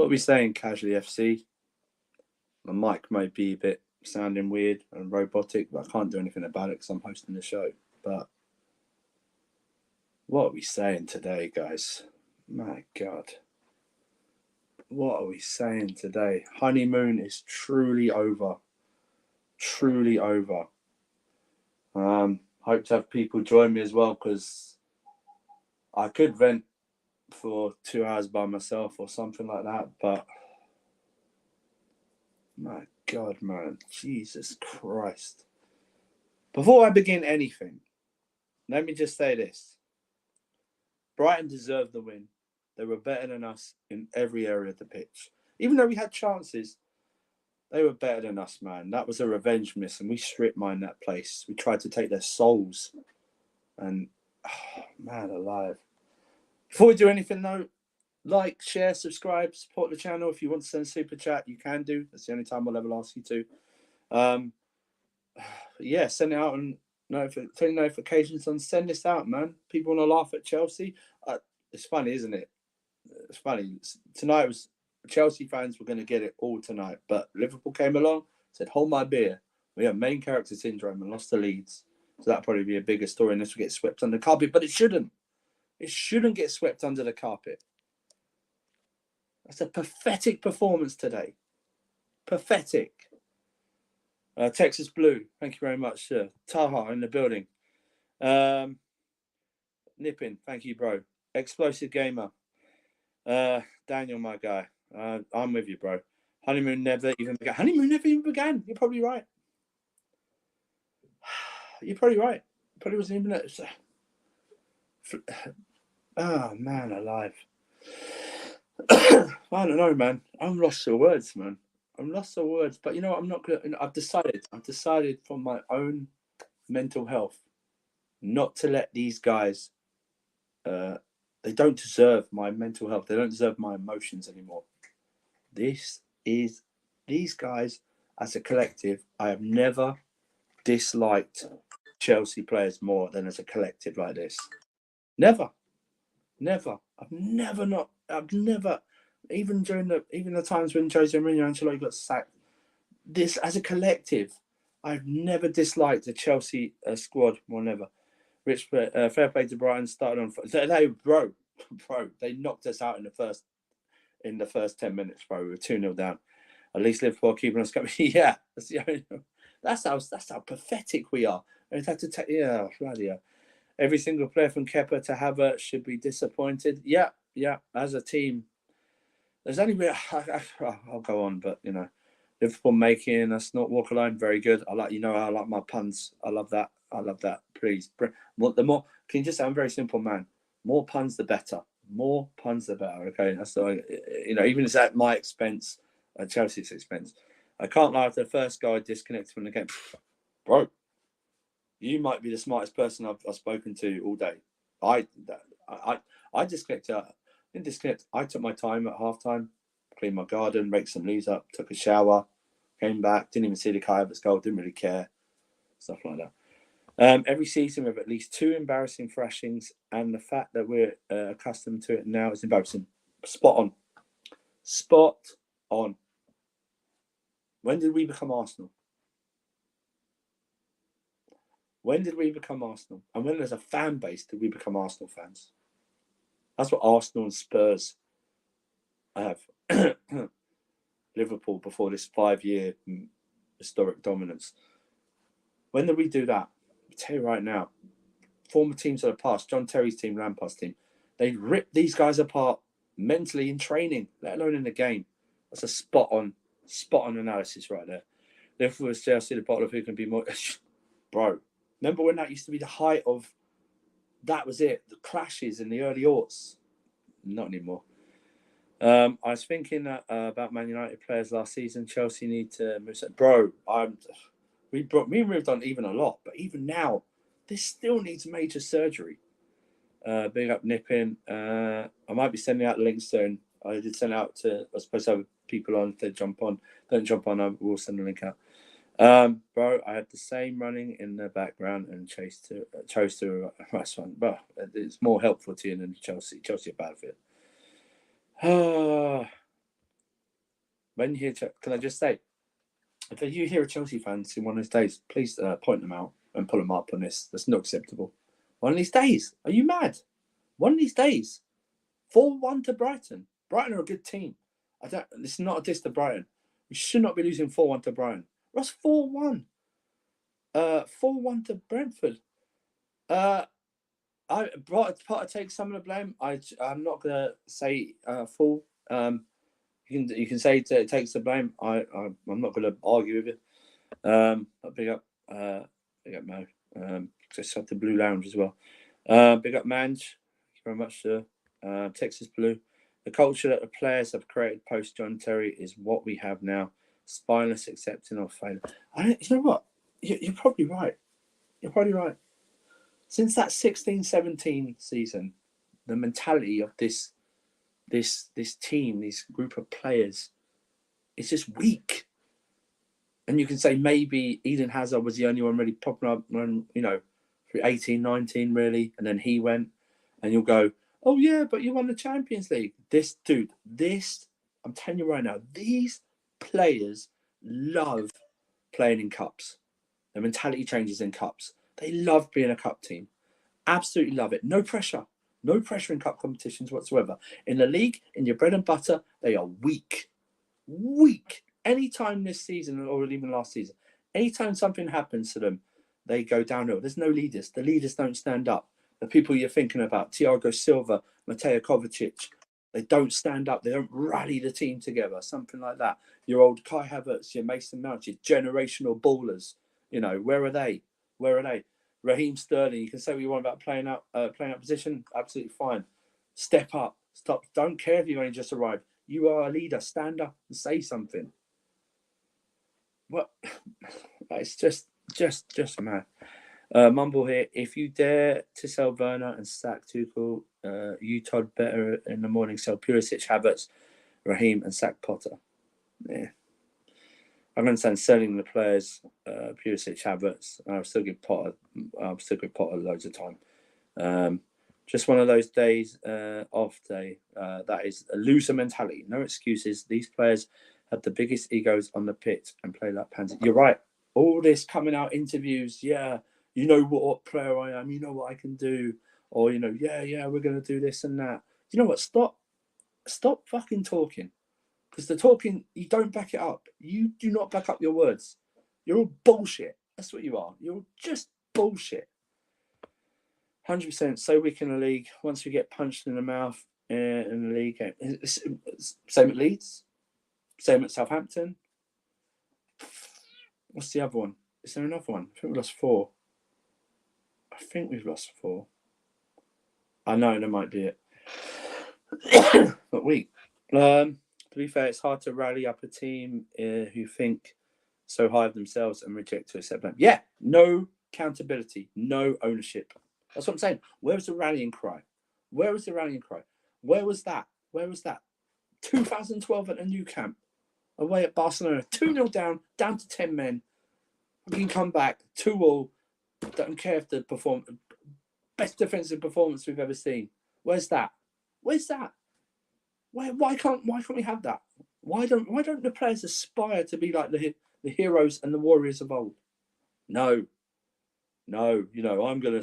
What are we saying, Casually FC? My mic may be a bit sounding weird and robotic, but I can't do anything about it because I'm hosting the show. But what are we saying today, guys? My God. What are we saying today? Honeymoon is truly over. Truly over. Hope to have people join me as well, because I could vent for 2 hours by myself or something like that, but my God, man, Jesus Christ. Before I begin anything, let me just say this. Brighton deserved the win. They were better than us in every area of the pitch. Even though we had chances, they were better than us, man. That was a revenge miss, and we stripped mine that place. We tried to take their souls. And, oh, man alive. Before we do anything, though, like, share, subscribe, support the channel. If you want to send a super chat, you can do. That's the only time I'll ever ask you to. Yeah, send it out and turn notifications on. Send this out, man. People want to laugh at Chelsea. It's funny, isn't it? It's funny. Tonight was Chelsea fans were going to get it all tonight, but Liverpool came along, said, "Hold my beer." We have main character syndrome and lost the Leeds, so that'll probably be a bigger story, and this will get swept under the carpet. But it shouldn't. It shouldn't get swept under the carpet. That's a pathetic performance today. Pathetic. Texas Blue, thank you very much, sir. Taha in the building. Nippin, thank you, bro. Explosive Gamer. Daniel, my guy. I'm with you, bro. Honeymoon never even began. Honeymoon never even began. You're probably right. You're probably right. Probably wasn't even... Oh, man alive. I don't know, man. I'm lost for words, man. I'm lost for words. But you know what? I'm not going to... I've decided from my own mental health not to let these guys... they don't deserve my mental health. They don't deserve my emotions anymore. These guys, as a collective, I have never disliked Chelsea players more than as a collective like this. Never. I've never, even during the times when Jose Mourinho and Ancelotti got sacked, this as a collective, I've never disliked the Chelsea squad more than ever. Rich, fair play to Brighton. Started on bro, they knocked us out in the first 10 minutes, bro. We were 2-0 down. At least Liverpool keeping us coming. Yeah, that's how pathetic we are. And had to take bloody hell. Every single player from Kepa to Havertz should be disappointed. Yeah. As a team, there's only I'll go on, but you know, Liverpool making us not walk alone. Very good. I like my puns. I love that. Please, the more. Can you just say I'm a very simple man? More puns, the better. More puns, the better. Okay, that's the even if it's at my expense, at Chelsea's expense. I can't lie. After the first guy disconnected from the game, bro. You might be the smartest person I've spoken to all day. I disconnected. I didn't disconnect. I took my time at halftime, cleaned my garden, raked some leaves up, took a shower, came back, didn't even see the Kai Havertz goal, didn't really care, stuff like that. Every season we have at least 2 embarrassing thrashings, and the fact that we're accustomed to it now is embarrassing. Spot on. When did we become Arsenal? When did we become Arsenal? And when as a fan base did we become Arsenal fans? That's what Arsenal and Spurs have. Liverpool before this 5-year historic dominance. When did we do that? I'll tell you right now. Former teams of the past, John Terry's team, Lampard's team, they ripped these guys apart mentally in training, let alone in the game. That's a spot on analysis right there. Liverpool was Chelsea, the bottle of who can be more... Bro, remember when that used to be the height of... That was it. The clashes in the early aughts. Not anymore. I was thinking about Man United players last season. Chelsea need to move. Bro, we moved on even a lot, but even now, this still needs major surgery. Big up Nippin. I might be sending out links soon. I did send out to... I was supposed to have people on if they jump on. Don't jump on, I will send a link out. Bro, I had the same running in the background and chose to that's one. But it's more helpful to you than Chelsea. Chelsea are bad for it. when you hear, can I just say, if you hear a Chelsea fans in one of those days, please point them out and pull them up on this. That's not acceptable. One of these days, are you mad? One of these days, 4-1 to Brighton. Brighton are a good team. This is not a diss to Brighton. We should not be losing 4-1 to Brighton. That's 4-1. 4-1 to Brentford. Potter takes some of the blame. I'm not gonna say full. You can say it takes the blame. I'm not gonna argue with it. But big up Mo. Just had the Blue Lounge as well. Big up Mange. Thank you very much, sir. Texas Blue. The culture that the players have created post John Terry is what we have now. Spineless accepting of failure. You know what? You're probably right. You're probably right. Since that 16-17 season, the mentality of this team, this group of players, is just weak. And you can say maybe Eden Hazard was the only one really popping up when, through 18, 19 really, and then he went, and you'll go, oh yeah, but you won the Champions League. I'm telling you right now, these players love playing in cups. The mentality changes in cups. They love being a cup team. Absolutely love it. No pressure. No pressure in cup competitions whatsoever. In the league, in your bread and butter, they are weak. Weak. Anytime this season, or even last season, anytime something happens to them, they go downhill. There's no leaders. The leaders don't stand up. The people you're thinking about, Thiago Silva, Mateo Kovacic, they don't stand up. They don't rally the team together. Something like that. Your old Kai Havertz, your Mason Mount, your generational ballers. Where are they? Where are they? Raheem Sterling, you can say what you want about playing out position. Absolutely fine. Step up. Stop. Don't care if you've only just arrived. You are a leader. Stand up and say something. What? It's just mad. Mumble here. If you dare to sell Werner and sack Tuchel, you Todd better in the morning sell Pulisic, Havertz, Raheem, and sack Potter. Yeah. I understand selling the players, Pulisic, Havertz. I'll still give Potter loads of time. Just one of those days off day. That is a loser mentality. No excuses. These players have the biggest egos on the pitch and play like pansies. You're right. All this coming out interviews. Yeah, you know what player I am. You know what I can do. Or yeah, we're gonna do this and that. You know what? Stop fucking talking. Because the talking, you don't back it up. You do not back up your words. You're all bullshit. That's what you are. You're just bullshit. 100% so weak in the league. Once we get punched in the mouth in the league game. Same at Leeds. Same at Southampton. What's the other one? Is there another one? I think we lost 4. I think we've lost 4. I know that might be it. But weak. To be fair, it's hard to rally up a team who think so high of themselves and reject to accept blame. Yeah, no accountability, no ownership. That's what I'm saying. Where was the rallying cry? Where was the rallying cry? Where was that? 2012 at the new camp, away at Barcelona, 2-0 down to 10 men. We can come back 2-2. Don't care if the best defensive performance we've ever seen. Where's that? Why can't we have that? Why don't the players aspire to be like the heroes and the warriors of old? No. I'm gonna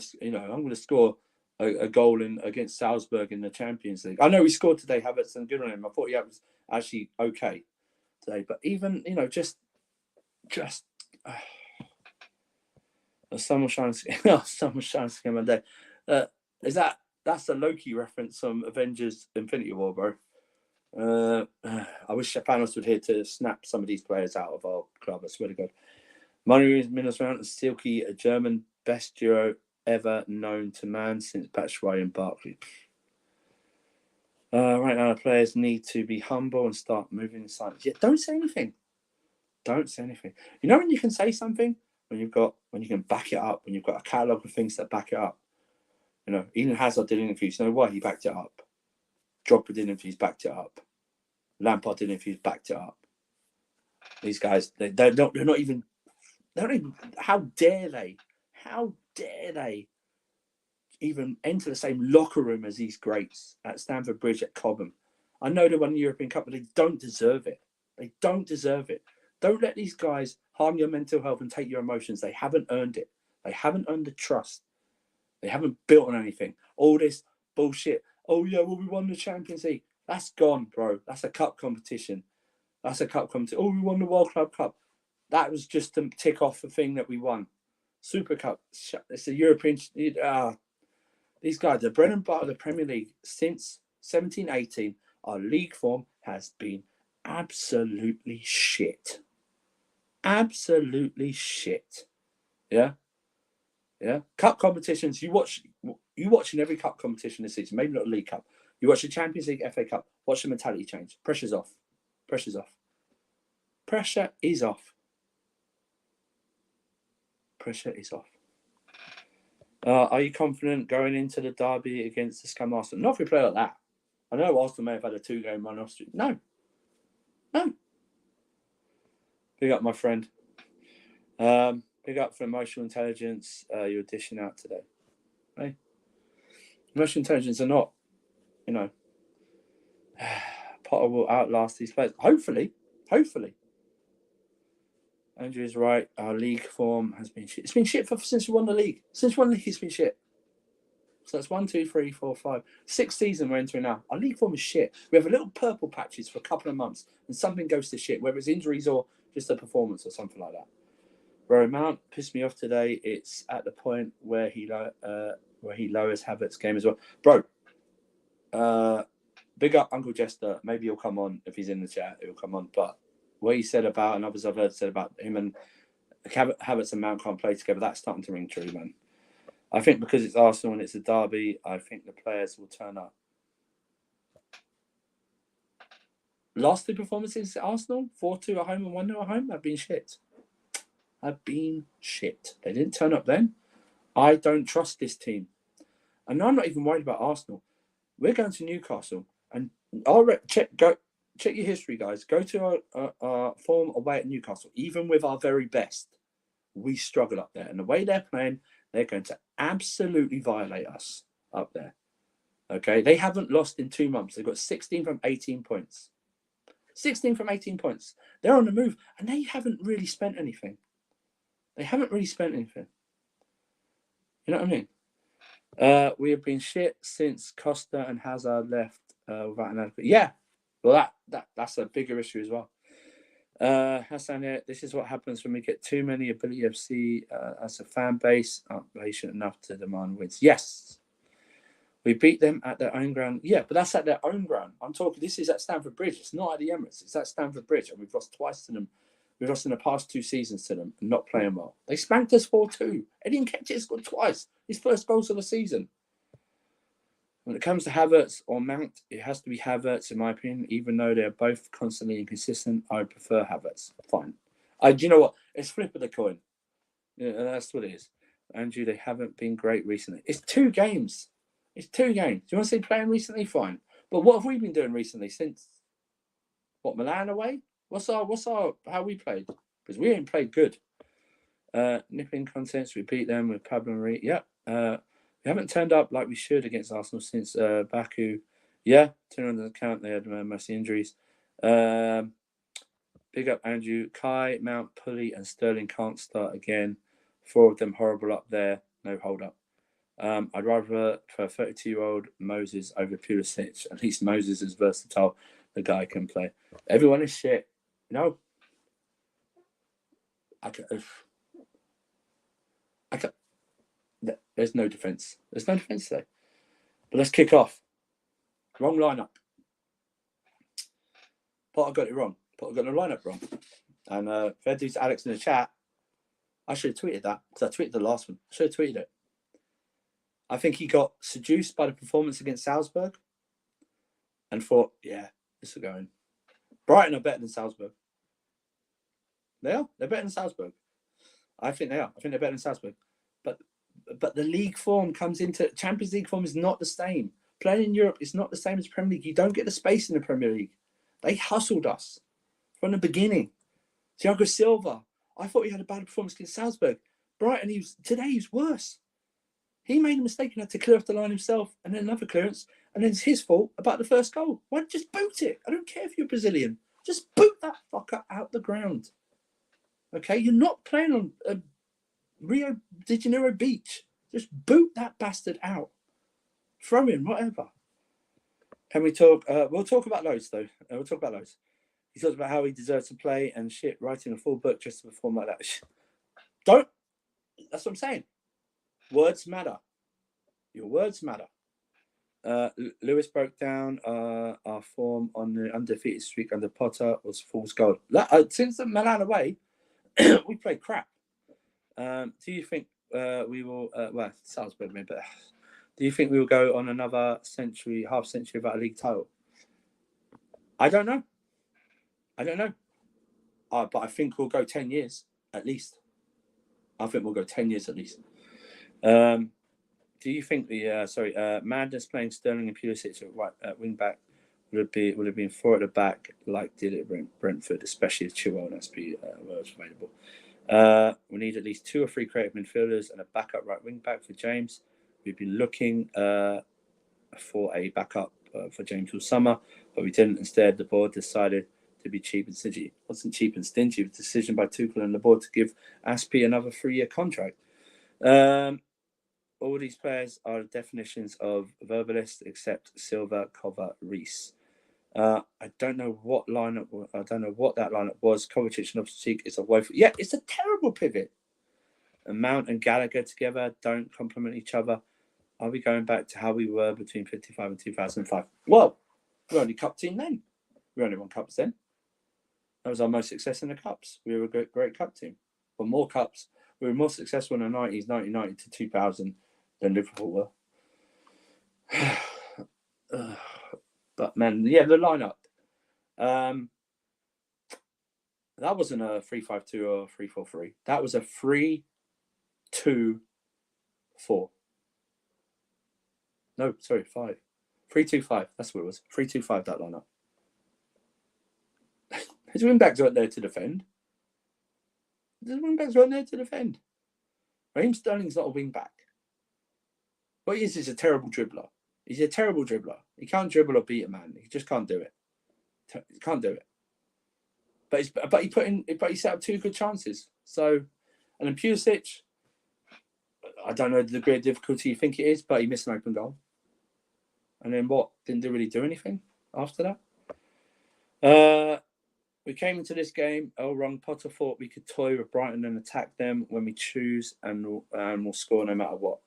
score a goal against Salzburg in the Champions League. I know he scored today, Havertz, and good on him. I thought he was actually okay today, but even just someone trying to get my day. That's the Loki reference from Avengers: Infinity War, bro. I wish Japanos would here to snap some of these players out of our club. I swear to God. Manu Minos Mount and Silky, a German best duo ever known to man since Batshuayi and Barkley. Right now, the players need to be humble and start moving in silence. Yeah, don't say anything. You know when you can say something? When you can back it up, when you've got a catalogue of things that back it up. Eden Hazard did interviews. You know why? He backed it up. Drogba did interviews, backed it up. Lampard did interviews, backed it up. These guys, they're not even. How dare they? How dare they even enter the same locker room as these greats at Stamford Bridge, at Cobham? I know they won the European Cup, but they don't deserve it. They don't deserve it. Don't let these guys harm your mental health and take your emotions. They haven't earned it. They haven't earned the trust. They haven't built on anything. All this bullshit. Oh, yeah, well, we won the Champions League. That's gone, bro. That's a cup competition. That's a cup competition. Oh, we won the World Club Cup. That was just to tick off the thing that we won. Super Cup. It's a European. These guys, the bread and butter of the Premier League since 17-18, our league form has been absolutely shit. Absolutely shit. Yeah? Yeah? Cup competitions, you watch in every cup competition this season, maybe not the League Cup. You watch the Champions League, FA Cup, watch the mentality change. Pressure's off. Pressure's off. Pressure is off. Pressure is off. Are you confident going into the derby against the scum Arsenal? Not if we play like that. I know Arsenal may have had a 2-game run off streak. No. Big up, my friend. Big up for emotional intelligence. You're dishing out today. Hey? Emotional intelligence are not, Potter will outlast these players. Hopefully. Andrew is right. Our league form has been shit. It's been shit since we won the league. Since we won the league, it's been shit. So that's 1, 2, 3, 4, 5. 6th season we're entering now. Our league form is shit. We have a little purple patches for a couple of months, and something goes to shit, whether it's injuries or just a performance or something like that. Bro, Mount pissed me off today. It's at the point where he lowers Havertz's game as well. Bro, big up Uncle Jester. Maybe he'll come on if he's in the chat. He'll come on, but what he said about, and others I've heard said about him and Havertz and Mount can't play together, that's starting to ring true, man. I think because it's Arsenal and it's a derby, I think the players will turn up. Last 2 performances at Arsenal, 4-2 at home and 1-0 at home, have been shit. They didn't turn up then. I don't trust this team. And I'm not even worried about Arsenal. We're going to Newcastle, and check your history, guys. Go to our form away at Newcastle. Even with our very best, we struggle up there. And the way they're playing, they're going to absolutely violate us up there. Okay? They haven't lost in 2 months. They've got 16 from 18 points. 16 from 18 points. They're on the move, and they haven't really spent anything. You know what I mean? We have been shit since Costa and Hazard left without an adequate. Yeah, well, that's a bigger issue as well. Hassan here. This is what happens when we get too many Ability FC as a fan base aren't patient enough to demand wins. Yes, we beat them at their own ground. Yeah, but that's at their own ground. I'm talking. This is at Stamford Bridge. It's not at the Emirates. It's at Stamford Bridge, and we've lost twice to them. We've lost in the past 2 seasons to them and not playing well. They spanked us 4-2. Eddie Nketiah scored twice. His first goals of the season. When it comes to Havertz or Mount, it has to be Havertz, in my opinion. Even though they're both constantly inconsistent, I prefer Havertz. Fine. Do you know what? It's flip of the coin. Yeah, that's what it is. Andrew, they haven't been great recently. It's 2 games. Do you want to see playing recently? Fine. But what have we been doing recently since, Milan away? What's our how we played? Because we ain't played good. Nipping contents, we beat them with Pablo Marie. Yeah. We haven't turned up like we should against Arsenal since Baku. Yeah, turn on the account, they had mostly injuries. Big up Andrew. Kai, Mount, Pulley, and Sterling can't start again. 4 of them horrible up there. No hold up. I'd rather for 32-year-old Moses over Pulisic. At least Moses is versatile. The guy can play. Everyone is shit. There's no defence. There's no defence there. But let's kick off. Wrong lineup. Potter got it wrong. Potter got the lineup wrong. And fair dues to Alex in the chat. I should have tweeted that because I tweeted the last one. I should have tweeted it. I think he got seduced by the performance against Salzburg and thought, yeah, this will go in. Brighton are better than Salzburg. They are. They're better than Salzburg. I think they are. I think they're better than Salzburg. But the league form comes into Champions League form is not the same. Playing in Europe is not the same as Premier League. You don't get the space in the Premier League. They hustled us from the beginning. Thiago Silva, I thought he had a bad performance against Salzburg. Brighton, today he was worse. He made a mistake and had to clear off the line himself, and then another clearance, and then it's his fault about the first goal. Why not just boot it? I don't care if you're Brazilian. Just boot that fucker out the ground. Okay, you're not playing on Rio de Janeiro beach. Just boot that bastard out. Throw in, whatever. Can we talk? We'll talk about loads, though. We'll talk about loads. He talks about how he deserves to play and shit, writing a full book just to perform like that. Don't. That's what I'm saying. Words matter. Your words matter. Lewis broke down our form on the undefeated streak under Potter was fool's gold. Since the Milan away, we played crap. Do you think we will? Well, Salzburg maybe. But do you think we will go on another half century without a league title? I don't know. But I think we'll go 10 years at least. I think we'll go 10 years at least. Do you think the Madness playing Sterling and Pulisic at wing back would have been 4 at the back like did it at Brentford, especially if Chilwell and SP were available? We need at least 2 or 3 creative midfielders and a backup right wing back for James. We've been looking for a backup for James all summer, but we didn't. Instead, the board decided to be cheap and stingy. It wasn't cheap and stingy. It was a decision by Tuchel and the board to give Aspi another 3-year contract. All these players are definitions of verbalists except Silva, Kova, Reese. I don't know what lineup. I don't know what that lineup was. Kovacic and Loftus-Cheek is a woeful. Yeah, it's a terrible pivot. And Mount and Gallagher together don't complement each other. Are we going back to how we were between 55 and 2005? Well, we're only cup team then. We only won cups then. That was our most success in the cups. We were a great cup team. But more cups. We were more successful in the 90s, 1990 to 2000 than Liverpool were. But man, yeah, the lineup. That wasn't a 3-5-2 or 3-4-3. That was a 3-2-4. No, sorry, 5. 3-2-5. That's what it was. 3-2-5, that lineup. His wing backs weren't there to defend. Raheem Sterling's not a wing back. What he is a terrible dribbler. He's a terrible dribbler. He can't dribble or beat a man. He just can't do it. He can't do it. But he set up 2 good chances. So, and then Pulisic, I don't know the degree of difficulty you think it is, but he missed an open goal. And then what? Didn't really do anything after that. We came into this game all wrong. Potter thought we could toy with Brighton and attack them when we choose, and we'll score no matter what.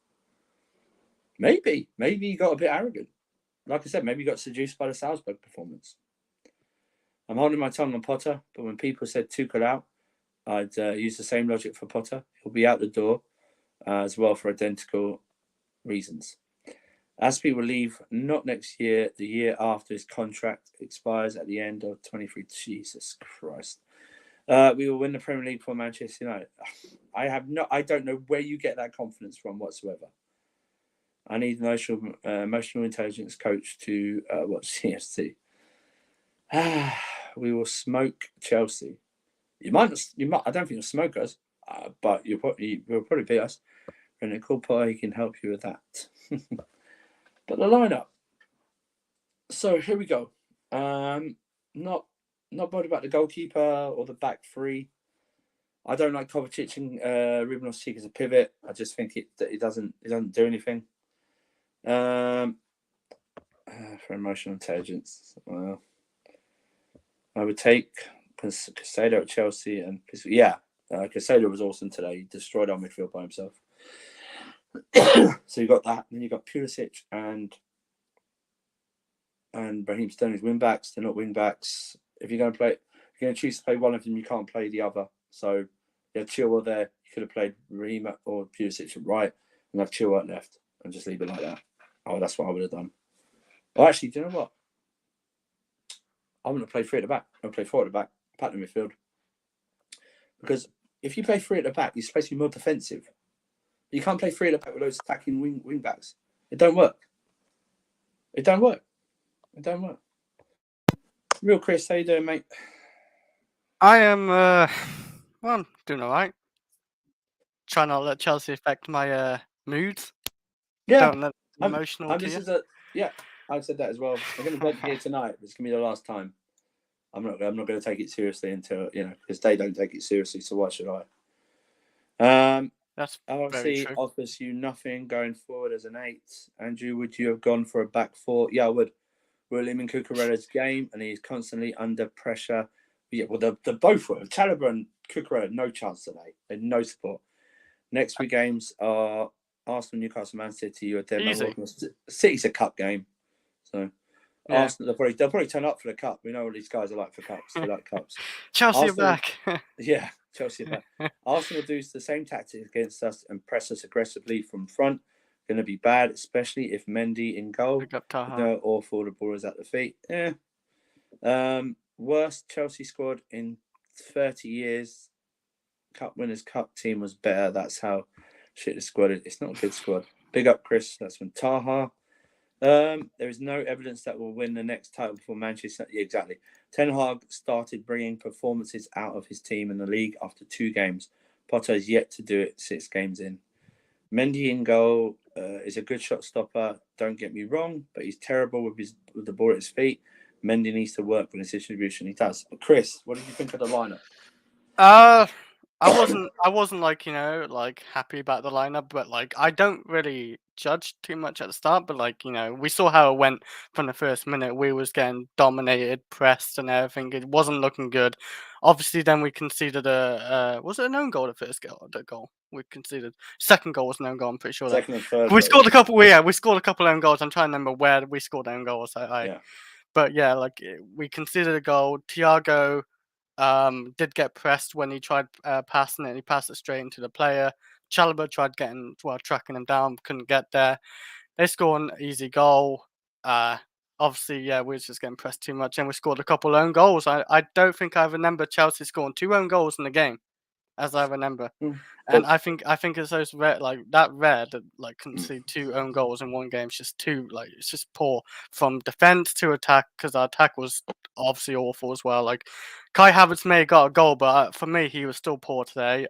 Maybe he got a bit arrogant. Like I said, maybe he got seduced by the Salzburg performance. I'm holding my tongue on Potter, but when people said Tuchel out, I'd use the same logic for Potter. He'll be out the door as well for identical reasons. Aspi will leave not next year, the year after his contract expires at the end of 23. Jesus Christ. We will win the Premier League for Manchester United. I don't know where you get that confidence from whatsoever. I need an emotional intelligence coach to watch CFC. We will smoke Chelsea. You might. I don't think you'll smoke us, but you'll probably beat us. And a cool Potter, he can help you with that. But the lineup. So here we go. Not bothered about the goalkeeper or the back 3. I don't like Kovacic and Ruben Loftus-Cheek as a pivot. I just think it doesn't do anything. For emotional intelligence, well, I would take Casado at Chelsea, and Casado was awesome today. He destroyed our midfield by himself. So you got that, and then you got Pulisic and Raheem Sterling's wing backs. They're not wing backs. If you're going to choose to play one of them, you can't play the other. So you have Chilwell there. You could have played Raheem or Pulisic at right, and have Chilwell at left, and just leave it like that. Oh, that's what I would have done. Oh, actually, do you know what? I wouldn't have played 3 at the back. I would play 4 at the back, pack the midfield. Because if you play 3 at the back, you're supposed to be more defensive. You can't play 3 at the back with those attacking wing backs. It don't work. Real Chris, how you doing, mate? I am, I'm doing all right. Try not to let Chelsea affect my moods. Yeah. Don't let emotional I've said that as well. I'm going to bed here tonight. This is going to be the last time. I'm not going to take it seriously until because they don't take it seriously. So why should I? That's very RC true. offers you nothing going forward as an 8. Andrew, would you have gone for a back 4? Yeah, I would. William and Cucurella's game, and he's constantly under pressure. Yeah, well, they're both were. Chalobah and Cucurella, no chance today, and no support. Next 3 games are Arsenal, Newcastle, Man City. You're dead man Easy. walking. City's a cup game, so Yeah. Arsenal they'll probably turn up for the cup. We know what these guys are like for cups. They like cups. Chelsea Arsenal, are back. Yeah, Chelsea are back. Arsenal do the same tactics against us and press us aggressively from front. Going to be bad, especially if Mendy in goal. Pick up Taha. No, awful. The ball is at the feet. Yeah. Worst Chelsea squad in 30 years. Cup Winners' Cup team was better. That's how shit the squad is. It's not a good squad. Big up, Chris. That's from Taha. There is no evidence that we'll win the next title before Manchester. Yeah, exactly. Ten Hag started bringing performances out of his team in the league after 2 games. Potter has yet to do it 6 games in. Mendy in goal is a good shot stopper. Don't get me wrong, but he's terrible with the ball at his feet. Mendy needs to work with his distribution. He does. Chris, what did you think of the lineup? I wasn't like happy about the lineup, but like I don't really judge too much at the start. But like we saw how it went from the first minute. We was getting dominated, pressed, and everything. It wasn't looking good. Obviously, then we conceded was it an own goal? The first goal, the goal we conceded. Second goal was an own goal. I'm pretty sure Second and third. we scored a couple. Yeah, we scored a couple own goals. I'm trying to remember where we scored own goals. But yeah, like we conceded a goal. Thiago did get pressed when he tried passing it. He passed it straight into the player. Chalobah tried tracking him down, couldn't get there. They scored an easy goal. Obviously, yeah, we were just getting pressed too much, and we scored a couple own goals. I don't think I remember Chelsea scoring 2 own goals in the game, as I remember. And I think it's those rare that like concede 2 own goals in one game. It's just it's just poor from defense to attack, because our attack was obviously awful as well. Like Kai Havertz may have got a goal, but for me he was still poor today.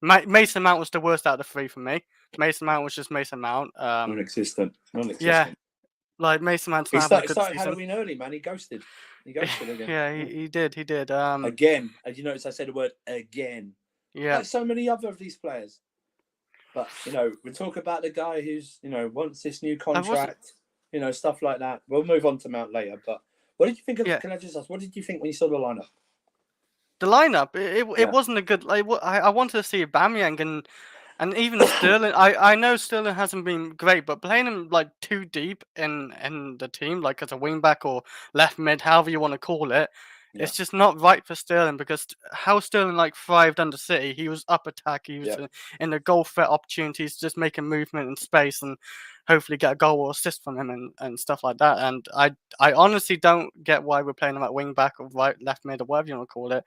Mason Mount was the worst out of the 3 for me. Mason Mount was just Mason Mount. Non-existent. Yeah, like Mason Mount's not having a good started season. Halloween early, man. He ghosted again. Yeah, he did. Again, as you notice, I said the word again. Yeah, like so many other of these players. But we talk about the guy who's wants this new contract, stuff like that. We'll move on to Mount later. But what did you think of? Can I just ask? What did you think when you saw the lineup? The lineup, it wasn't a good. I wanted to see Aubameyang and even Sterling. I know Sterling hasn't been great, but playing him like too deep in the team, like as a wing back or left mid, however you want to call it, it's just not right for Sterling, because how Sterling thrived under City, he was up attack, he was in the goal threat opportunities, just making movement and space, and hopefully get a goal or assist from him and stuff like that. And I honestly don't get why we're playing him at wing back or right left mid or whatever you want to call it.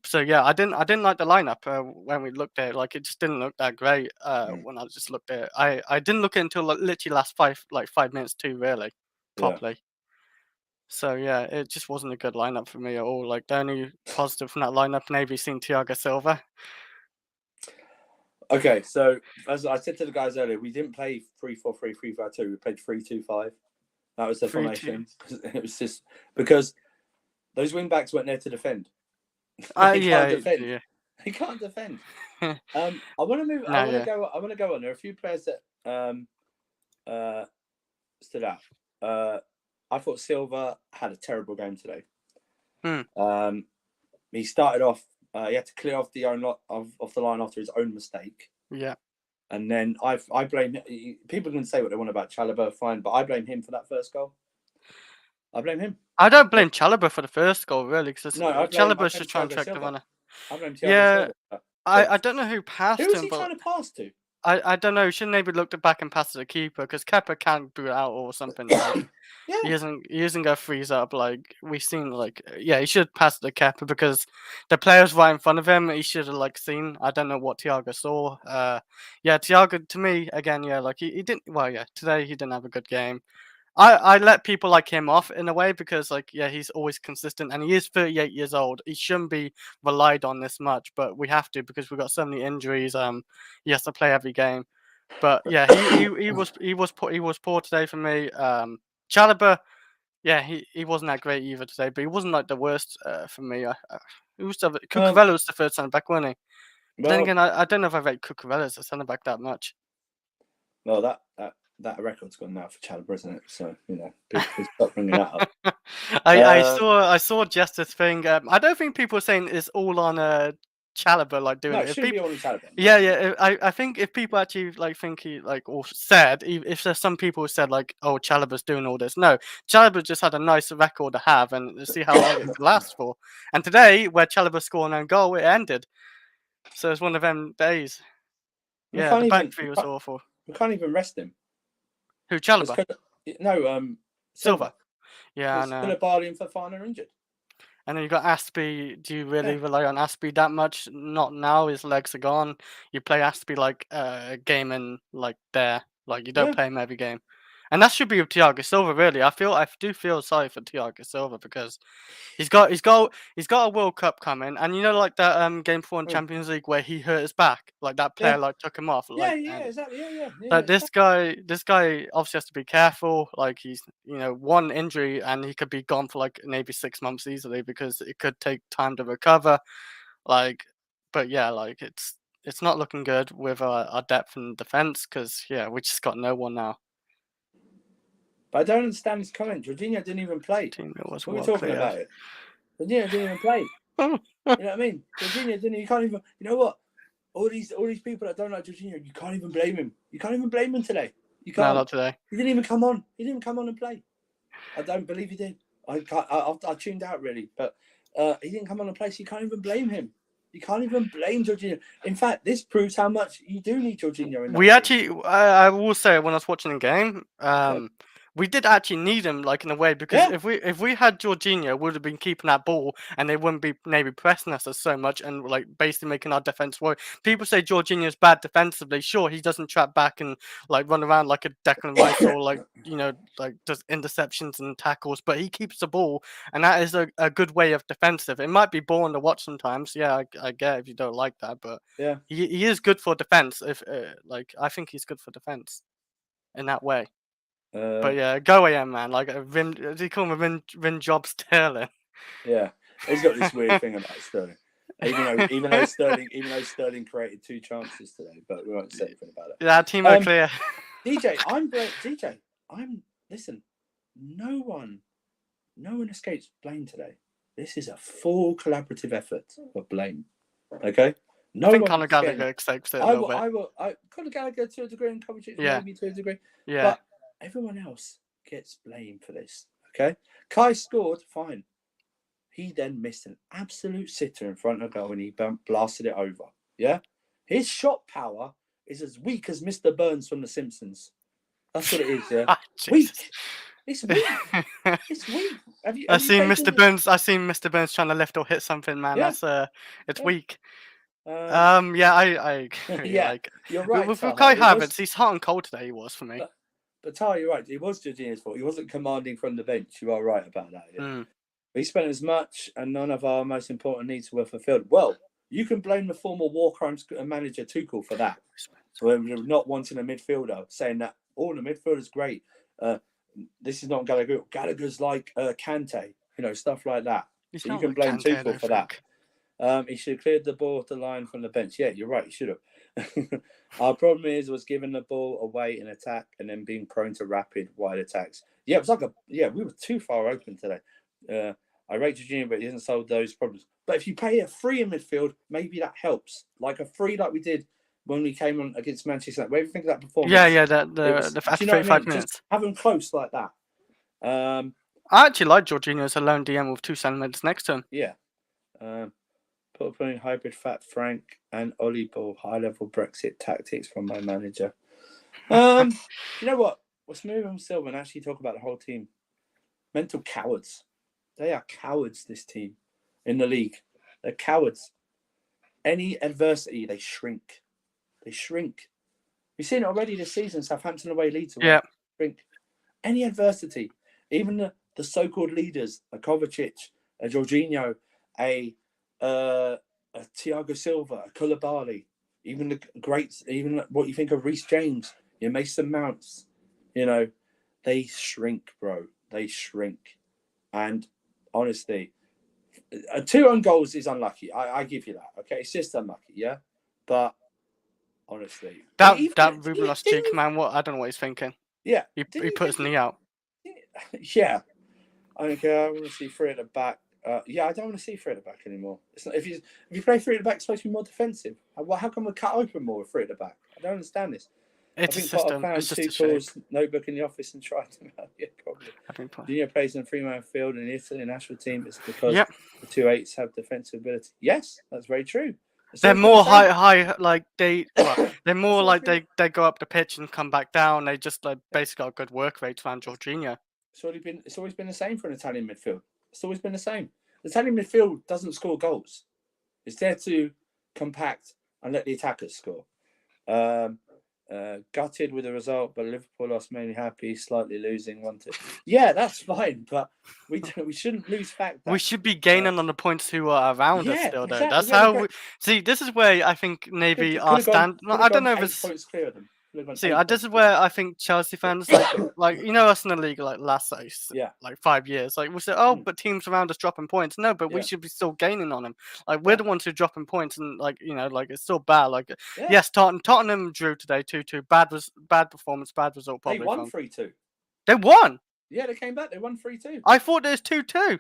So yeah, I didn't like the lineup when we looked at it. Like it just didn't look that great when I just looked at it. I didn't look at it until literally last 5 minutes too, really properly. So yeah, it just wasn't a good lineup for me at all. Like the only positive from that lineup, maybe seeing Thiago Silva. Okay, so as I said to the guys earlier, we didn't play 3-4-3, 3-5-2. We played 3-2-5. That was the formation. It was just because those wing backs weren't there to defend. He can't defend. I want to move. I want to go on. There are a few players that stood out. I thought Silva had a terrible game today. He started off. He had to clear off off the line after his own mistake. Yeah. And then I blame. People can say what they want about Chalobah, fine, but I blame him for that first goal. I blame him. I don't blame Chalobah for the first goal, really, because Chalobah's just trying to track the runner. I blame Thiago Silva. I don't know who passed him. Who was he trying to pass to? I don't know. Shouldn't maybe look back and pass to the keeper, because Kepa can't boot out or something. He isn't gonna freeze up. Like we've seen, he should pass to the Kepa, because the player's right in front of him. He should have seen. I don't know what Thiago saw. Thiago, to me again, he didn't. Well, today he didn't have a good game. I let people like him off in a way, because he's always consistent, and he is 38 years old. He shouldn't be relied on this much, but we have to, because we've got so many injuries. He has to play every game. But yeah, he was poor today for me. Chalobah, Yeah, he wasn't that great either today, but he wasn't like the worst for me. Who was the Cucurella was the third centre back, wasn't he? But then Well, again, I don't know if I rate Cucurella as a centre back that much. well, that record's gone now for Chalobah, isn't it? So people stop bringing that up. I saw Jester's thing. I don't think people are saying it's all on Chalobah like doing No, it. it If shouldn't be people, on Chalobah. yeah, yeah. I think if people actually like think he like or said if there's some people who said like, oh, Chalobah's doing all this. No, Chalobah just had a nice record to have and see how long it could last for. And today, where Chalobah scored an own goal, it ended. So it's one of them days. We Yeah, can't the back even three was awful. we can't even rest him. Who, It's Chalobah? 'cause- no, Silva. Silva. Yeah, I Because know. Koulibaly and Fofana are injured. And then you got Aspie. Do you really Yeah. rely on Aspie that much? Not now. His legs are gone. You play Aspie like a game in like there. Like you don't Yeah. play him every game. And that should be with Thiago Silva. Really, I do feel sorry for Thiago Silva because he's got a World Cup coming, and you know like that game 4 in Mm. Champions League where he hurt his back, like that player Yeah. like took him off, Yeah, like yeah, and exactly. Yeah. like Exactly. this guy obviously has to be careful. Like he's one injury and he could be gone for like maybe 6 months easily because it could take time to recover. Like, but yeah, like it's not looking good with our depth and defense because we just got no one now. But I don't understand his comment. Jorginho didn't even play. Team that was What are we well talking cleared. about it? Jorginho didn't even play. You know what I mean? Jorginho didn't. You can't even. You know what? All these people that don't like Jorginho, you can't even blame him. You can't even blame him today. You No, can't. not today. He didn't even come on. He didn't come on and play. I don't believe he did. I tuned out really, but he didn't come on and play. So you can't even blame him. You can't even blame Jorginho. In fact, this proves how much you do need Jorginho in that We team. actually, I will say, when I was watching the game, we did actually need him, like in a way, because Yeah. if we had Jorginho, we would have been keeping that ball, and they wouldn't be maybe pressing us so much, and like basically making our defense work. People say Jorginho's bad defensively. Sure, he doesn't trap back and like run around like a Declan Rice or like like does interceptions and tackles, but he keeps the ball, and that is a good way of defensive. It might be boring to watch sometimes. Yeah, I get it if you don't like that, but Yeah. he is good for defense. If like I think he's good for defense in that way. But yeah, go AM man. Like Vin, do you call him Vin Job Sterling? Yeah, he's got this weird thing about Sterling. Even though Sterling created 2 chances today, but we won't say anything about it. Yeah, Timo clear. DJ. Listen. No one escapes blame today. This is a full collaborative effort of blame. Okay. I think Conor Gallagher escapes it a little bit. Conor Gallagher to a degree and Kovacic maybe to a degree. Yeah. But everyone else gets blamed for this. Okay. Kai scored, fine. He then missed an absolute sitter in front of goal and he blasted it over. Yeah. His shot power is as weak as Mr. Burns from The Simpsons. That's what it is. Yeah. Weak. It's weak. It's weak. I seen Mr. Burns trying to lift or hit something, man. Yeah. That's it's weak. Yeah, I agree. yeah, like you're right. with Kai Havertz, he's hot and cold today. He was for me. But Ty, you're right. It was Jorginho's fault. He wasn't commanding from the bench. You are right about that. Yeah. We spent as much, and none of our most important needs were fulfilled. Well, you can blame the former war crimes manager Tuchel for that. So not wanting a midfielder, saying that the midfielder's great. This is not Gallagher. Gallagher's like Kante, stuff like that. So you can blame Tuchel for that. He should have cleared the ball off the line from the bench. Yeah, you're right. He should have. Our problem was giving the ball away in attack and then being prone to rapid wide attacks. Yeah, it was we were too far open today. I rate Jorginho, but he hasn't solved those problems. But if you pay a free in midfield, maybe that helps. Like a free like we did when we came on against Manchester United. What do you think of that performance? Yeah, the after 35 minutes. Just have them close like that. I actually like Jorginho as a lone DM with 2 centimeters next to him. Yeah. Put up in hybrid Fat Frank and Ollie Ball, high-level Brexit tactics from my manager. You know what? Let's move on Silva and actually talk about the whole team. Mental cowards. They are cowards, this team, in the league. They're cowards. Any adversity, they shrink. They shrink. We've seen it already this season. Southampton away leads away. Yeah. Shrink. Any adversity, even the so-called leaders, a Kovacic, a Jorginho, a Thiago Silva, a Koulibaly, even the greats, even what you think of Reece James, Mason Mounts, they shrink, bro. they shrink. And honestly, 2 own goals is unlucky. I give you that. Okay, it's just unlucky, yeah. But honestly, that Ruben Loftus-Cheek, man, what I don't know what he's thinking. Yeah, he put his knee out. Yeah, I don't care. I want to see 3 at the back. Yeah, I don't want to see 3 at the back anymore. It's not, if you play 3 at the back, it's supposed to be more defensive. How come we cut open more with 3 at the back? I don't understand this. It's I think a system. Potter It's found just 2 a calls, notebook in the office, and tried them out. Yeah, probably. Junior plays in a 3-man field in the Italy national team. It's because the 2 8s have defensive ability. Yes, that's very true. They're more high, like they're more like they go up the pitch and come back down. They just like basically got a good work rate around Jorginho. It's always been the same for an Italian midfield. It's always been the same. The Italian midfield doesn't score goals. It's there to compact and let the attackers score. Gutted with the result, but Liverpool lost, mainly happy, slightly losing 1-2. Yeah, that's fine, but we shouldn't lose fact that we should be gaining on the points who are around us still, though. Exactly. That's how we see. This is where I think Navy are stand. I don't know if it's points clear of them. See, this is where I think Chelsea fans like you know us in the league like last like 5 years. Like we say, but teams around us dropping points. No, but we should be still gaining on them. Like we're the ones who are dropping points, and like like it's still bad. Like yes, Tottenham drew today 2-2. Bad performance, bad result. Probably they won 3-2. They won. Yeah, they came back. They won 3-2. I thought it was 2-2.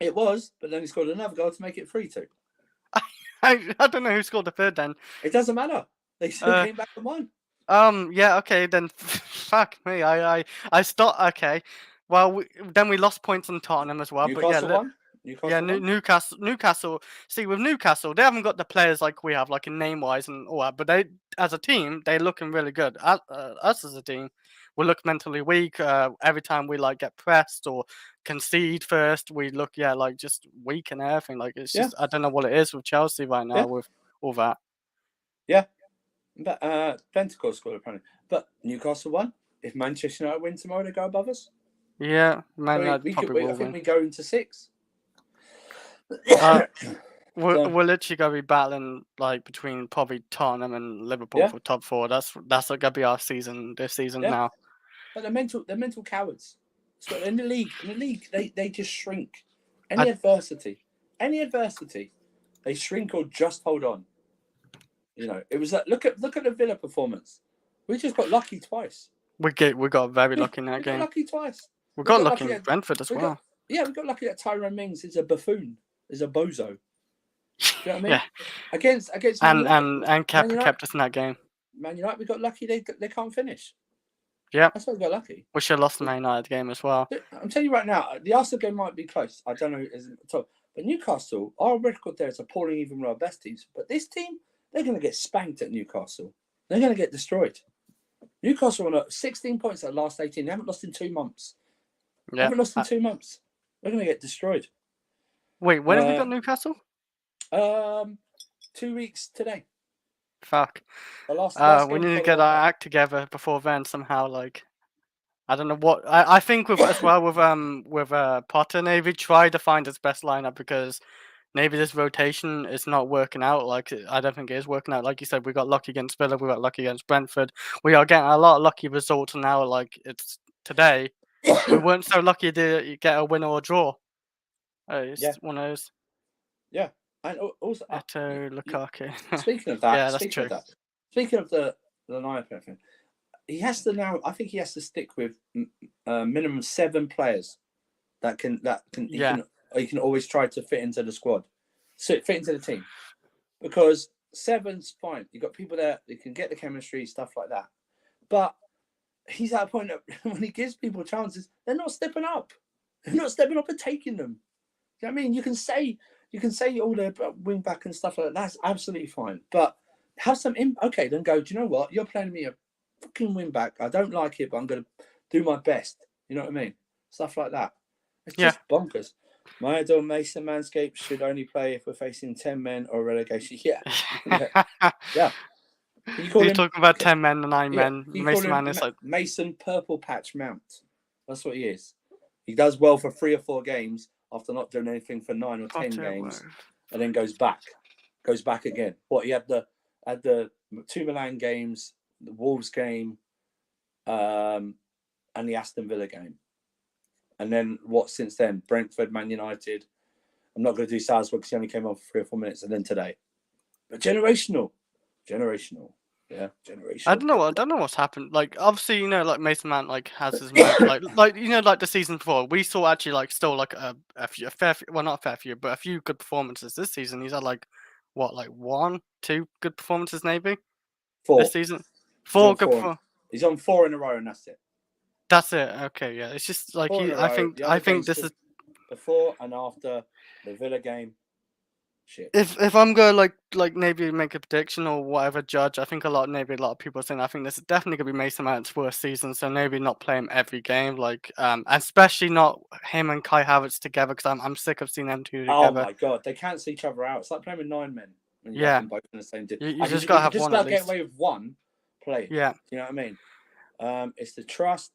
It was, but then he scored another goal to make it 3-2. I don't know who scored the third. Then it doesn't matter. They still came back and won. Yeah. Okay. Then, fuck me. I stopped. Okay. Well, then we lost points on Tottenham as well. Newcastle won. Newcastle. See, with Newcastle, they haven't got the players like we have, like in name wise and all that. But they, as a team, they're looking really good. Us as a team, we look mentally weak. Every time we like get pressed or concede first, we look like just weak and everything. Like it's just I don't know what it is with Chelsea right now with all that. Yeah. But Pentacle scored apparently. But Newcastle won. If Manchester United win tomorrow, they go above us. Yeah, Man United probably will I think we go into 6. We're literally gonna be battling like between probably Tottenham and Liverpool for top 4. That's gonna be our season this season now. But they're mental cowards. So in the league, they just shrink. Any adversity, they shrink or just hold on. You know, it was like look at the Villa performance. We just got lucky twice. We got very lucky in that game. Got lucky twice. We got lucky in Brentford as well. We got lucky that Tyrone Mings is a buffoon, is a bozo. You know what I mean? Yeah. Against and kept us in that game. Man United, we got lucky. They can't finish. Yeah, that's why we got lucky. We should have lost the Man United game as well. I'm telling you right now, the Arsenal game might be close. I don't know, isn't at top. But Newcastle, our record there is appalling, even with our best teams. But this team, they're going to get spanked at Newcastle. They're going to get destroyed. Newcastle on 16 points at the last 18. They haven't lost in 2 months. Yeah. Haven't lost in 2 months. They're going to get destroyed. Wait, when have we got Newcastle? 2 weeks today. Fuck. We need to get our act together before then somehow. Like, I don't know what. I think with Potter, Navy tried to find his best lineup because maybe this rotation is not working out. Like, I don't think it is working out. Like you said, we got lucky against Villa, we got lucky against Brentford. We are getting a lot of lucky results now. Like it's today, we weren't so lucky to get a win or a draw. It's one of those. Yeah. And also, Lukaku. Speaking of that, yeah, that's true. Speaking of the lineup, everything, he has to now. I think he has to stick with minimum 7 players that can he can always try to fit into the squad, fit into the team, because 7's fine. You got people there that can get the chemistry, stuff like that. But he's at a point that when he gives people chances, they're not stepping up. They're not stepping up and taking them. Do you know what I mean? You can say all the wing back and stuff like that. That's absolutely fine. But have some okay, then go, do you know what? You're playing me a fucking wing back. I don't like it, but I'm going to do my best. You know what I mean? Stuff like that. It's just bonkers. My idol Mason Manscaped should only play if we're facing 10 men or relegation. Yeah. Yeah. You're talking about 10 men and 9 men. Mason Man is like Mason Purple Patch Mount. That's what he is. He does well for 3 or 4 games after not doing anything for 9 or 10 games, and then goes back again. What he had the 2 Milan games, the Wolves game, and the Aston Villa game. And then what since then? Brentford, Man United. I'm not going to do Salzburg because he only came on for 3 or 4 minutes, and then today. But generational. Yeah, generational. I don't know what's happened. Like, obviously, like Mason Mount has his moment. like the season before, we saw actually still a fair few, well, not a fair few, but a few good performances this season. He's had 1, 2 good performances maybe 4 this season. 4 good performances. He's on 4 in a row, and that's it. That's it. Okay, yeah. It's just 4 in a row. I think this is before and after the Villa game. Shit. If I'm gonna maybe make a prediction or whatever judge, I think a lot of people are saying I think this is definitely gonna be Mason Mount's worst season, so maybe not play him every game, especially not him and Kai Havertz together because I'm sick of seeing them two together. Oh my god, they cancel each other out. It's like playing with 9 men when you have them both in the same team. You just gotta have one. Just get away with one play. Yeah, you know what I mean. It's the trust.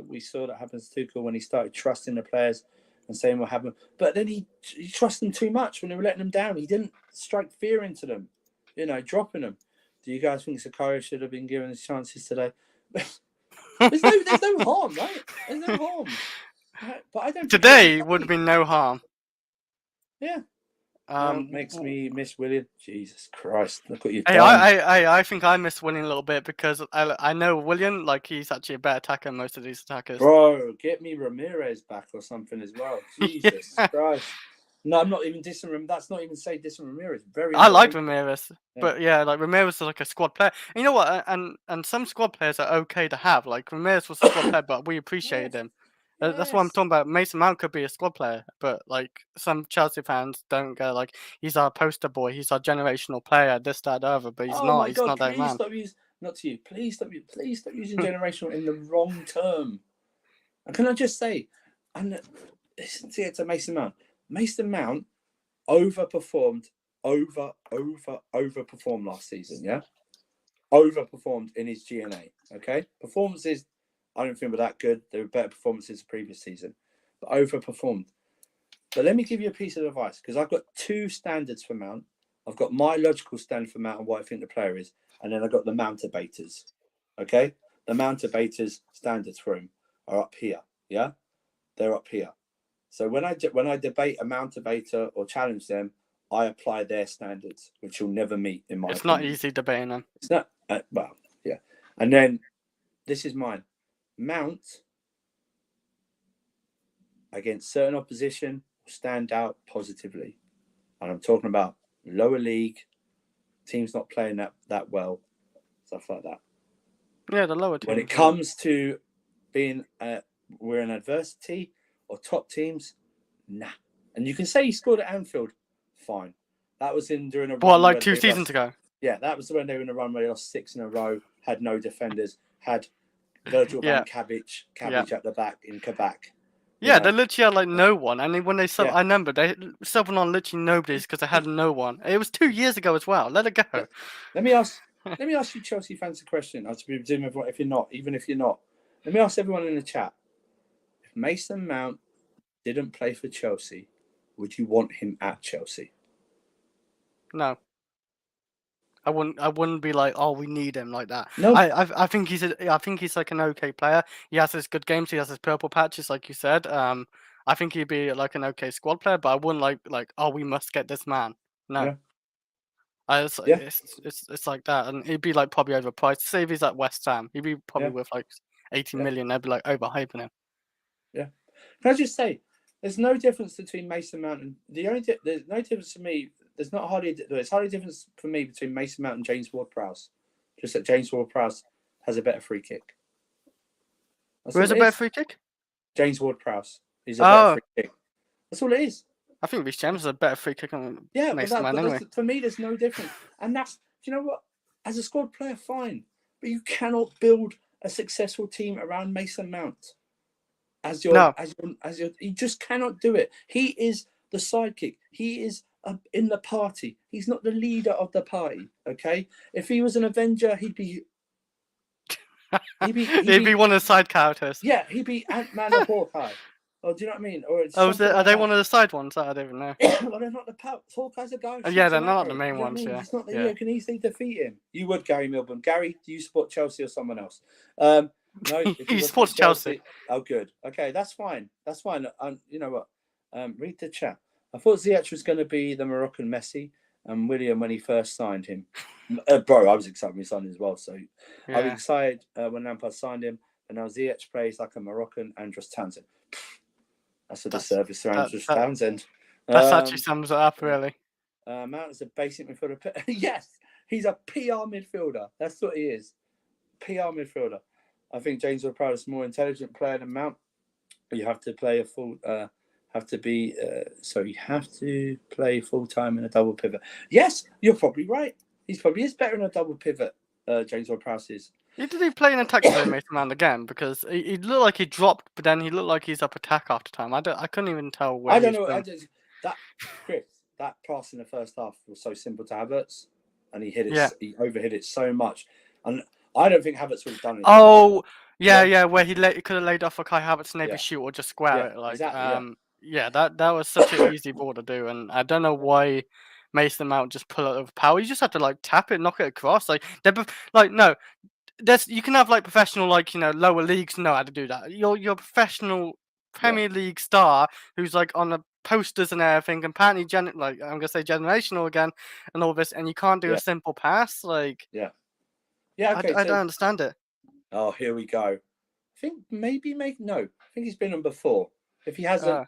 We saw that happen to Tuchel when he started trusting the players and saying what happened. But then he trusted them too much when they were letting them down. He didn't strike fear into them, dropping them. Do you guys think Sakaya should have been given his chances today? there's no harm, right? There's no harm. But I don't. Today would have been no harm. Yeah. Makes me miss Willian. Jesus Christ! Look what you've done. I think I miss Willian a little bit because I know Willian he's actually a better attacker than most of these attackers. Bro, get me Ramirez back or something as well. Jesus Christ! No, I'm not even dissing. That's not even say dissing Ramirez. I like Ramirez, but Ramirez is a squad player. And you know what? And some squad players are okay to have. Ramirez was a squad player, but we appreciated him. That's what I'm talking about. Mason Mount could be a squad player, but some Chelsea fans don't go he's our poster boy, he's our generational player, this, that, the other. But he's not. He's not that man. Please stop using generational in the wrong term. And can I just say, and listen to Mason Mount. Mason Mount overperformed last season. Yeah, overperformed in his GNA. Okay, performances. I don't think were that good. There were better performances the previous season, but overperformed. But let me give you a piece of advice because I've got 2 standards for Mount. I've got my logical standard for Mount and what I think the player is, and then I've got the Mountabaiters. Okay, the Mountabaiters standards for him are up here. Yeah, they're up here. So when I debate a Mountabaiter or challenge them, I apply their standards, which you'll never meet in my. It's opinion. Not easy debating them. It's not. Well, yeah, and then this is mine. Mount against certain opposition will stand out positively, and I'm talking about lower league teams not playing that well, stuff like that. Yeah, the lower teams. When it comes to being we're in adversity or top teams, nah. And you can say he scored at Anfield, fine. That was during a run. What, 2 seasons ago? Yeah, that was when they were in a run where they lost 6 in a row, had no defenders, had Virgil van Cabbage at the back in Quebec. Yeah, they literally had no one, and when they I remember they subbing on literally nobody because they had no one. It was 2 years ago as well. Let it go. Let me ask you Chelsea fans a question. If you're not, let me ask everyone in the chat. If Mason Mount didn't play for Chelsea, would you want him at Chelsea? No. I wouldn't be we need him like that. No, I think he's an okay player. He has his good games. He has his purple patches, like you said. I think he'd be an okay squad player, but I wouldn't we must get this man. No. Yeah. It's like that, and he'd be probably overpriced. Say if he's at West Ham, he'd be probably worth 80 million. They'd be overhyping him. Yeah. Can I just say, there's no difference between Mason Mount and there's no difference to me. There's hardly a difference for me between Mason Mount and James Ward-Prowse. Just that James Ward-Prowse has a better free kick. Who has a better free kick? James Ward-Prowse. He's a better free kick. That's all it is. I think Reece James is a better free kick than Mason Mount anyway. For me, there's no difference. And do you know what? As a squad player, fine. But you cannot build a successful team around Mason Mount. You just cannot do it. He is the sidekick. He is in the party. He's not the leader of the party. Okay, if he was an Avenger, he'd be one of the side characters. Yeah, he'd be Ant-Man or Hawkeye. Or do you know what I mean? Or are they one of the side ones? I don't even know. Well, they're not the Hawkeye's a guy. Yeah, they're not the main ones. Yeah, it's not you can easily defeat him. You would, Gary Milburn. Gary, do you support Chelsea or someone else? No, if He you supports watch Chelsea. Oh, good. Okay, that's fine. That's fine. You know what? Read the chat. I thought Ziyech was going to be the Moroccan Messi and William when he first signed him. Bro, I was excited when he signed him as well. So I was excited when Lampard signed him. And now Ziyech plays like a Moroccan Andros Townsend. That's a disservice to Andros Townsend. That actually sums it up, really. Mount is a basic midfielder. Yes, he's a PR midfielder. That's what he is. PR midfielder. I think James Ward-Prowse is a more intelligent player than Mount. You have to play a full. You have to play full time in a double pivot. Yes, you're probably right. He's probably is better in a double pivot. James Ward-Prowse is. Did he play in attack today, Mason Mount, again? Because he looked like he dropped, but then he looked like he's up attack after time. I couldn't even tell where. I don't know. That pass in the first half was so simple to Havertz, and he hit it. Yeah. He overhit it so much, and I don't think Havertz would have done it. Oh, yeah, where he could have laid off a Kai Havertz and maybe shoot or just square it. Like, exactly, that was such an easy ball to do, and I don't know why Mason Mount just pull it over power. You just have to like tap it, knock it across. Like no. You can have like professional, like, you know, lower leagues know how to do that. You're a professional Premier League star who's like on the posters and everything, and apparently I'm gonna say generational again and all this, and you can't do a simple pass. Like, okay, I don't understand it. Oh, here we go. I think no. I think he's been on before. If he hasn't,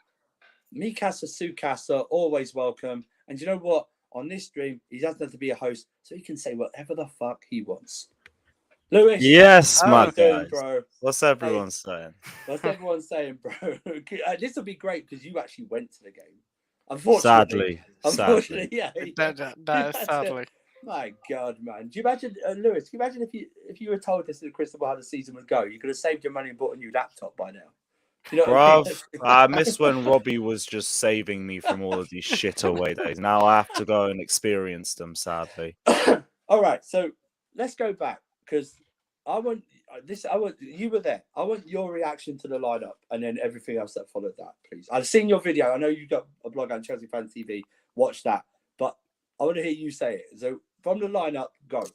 Mikasa Sukasa, always welcome. And you know what? On this stream, he doesn't have to be a host, so he can say whatever the fuck he wants. Lewis. Yes, my guys. Bro? What's everyone saying? What's everyone saying, bro? This will be great because you actually went to the game. Unfortunately. Sadly. Yeah. That is sadly. My God, man. Do you imagine, Lewis, can you imagine if you were told this in the crystal ball how the season would go? You could have saved your money and bought a new laptop by now. You know Bruv, I miss when Robbie was just saving me from all of these shit away days. Now I have to go and experience them, sadly. All right, so let's go back because you were there. I want your reaction to the lineup and then everything else that followed that, please. I've seen your video. I know you got a blog on Casually F.C TV. Watch that. But I want to hear you say it. So from the lineup, go.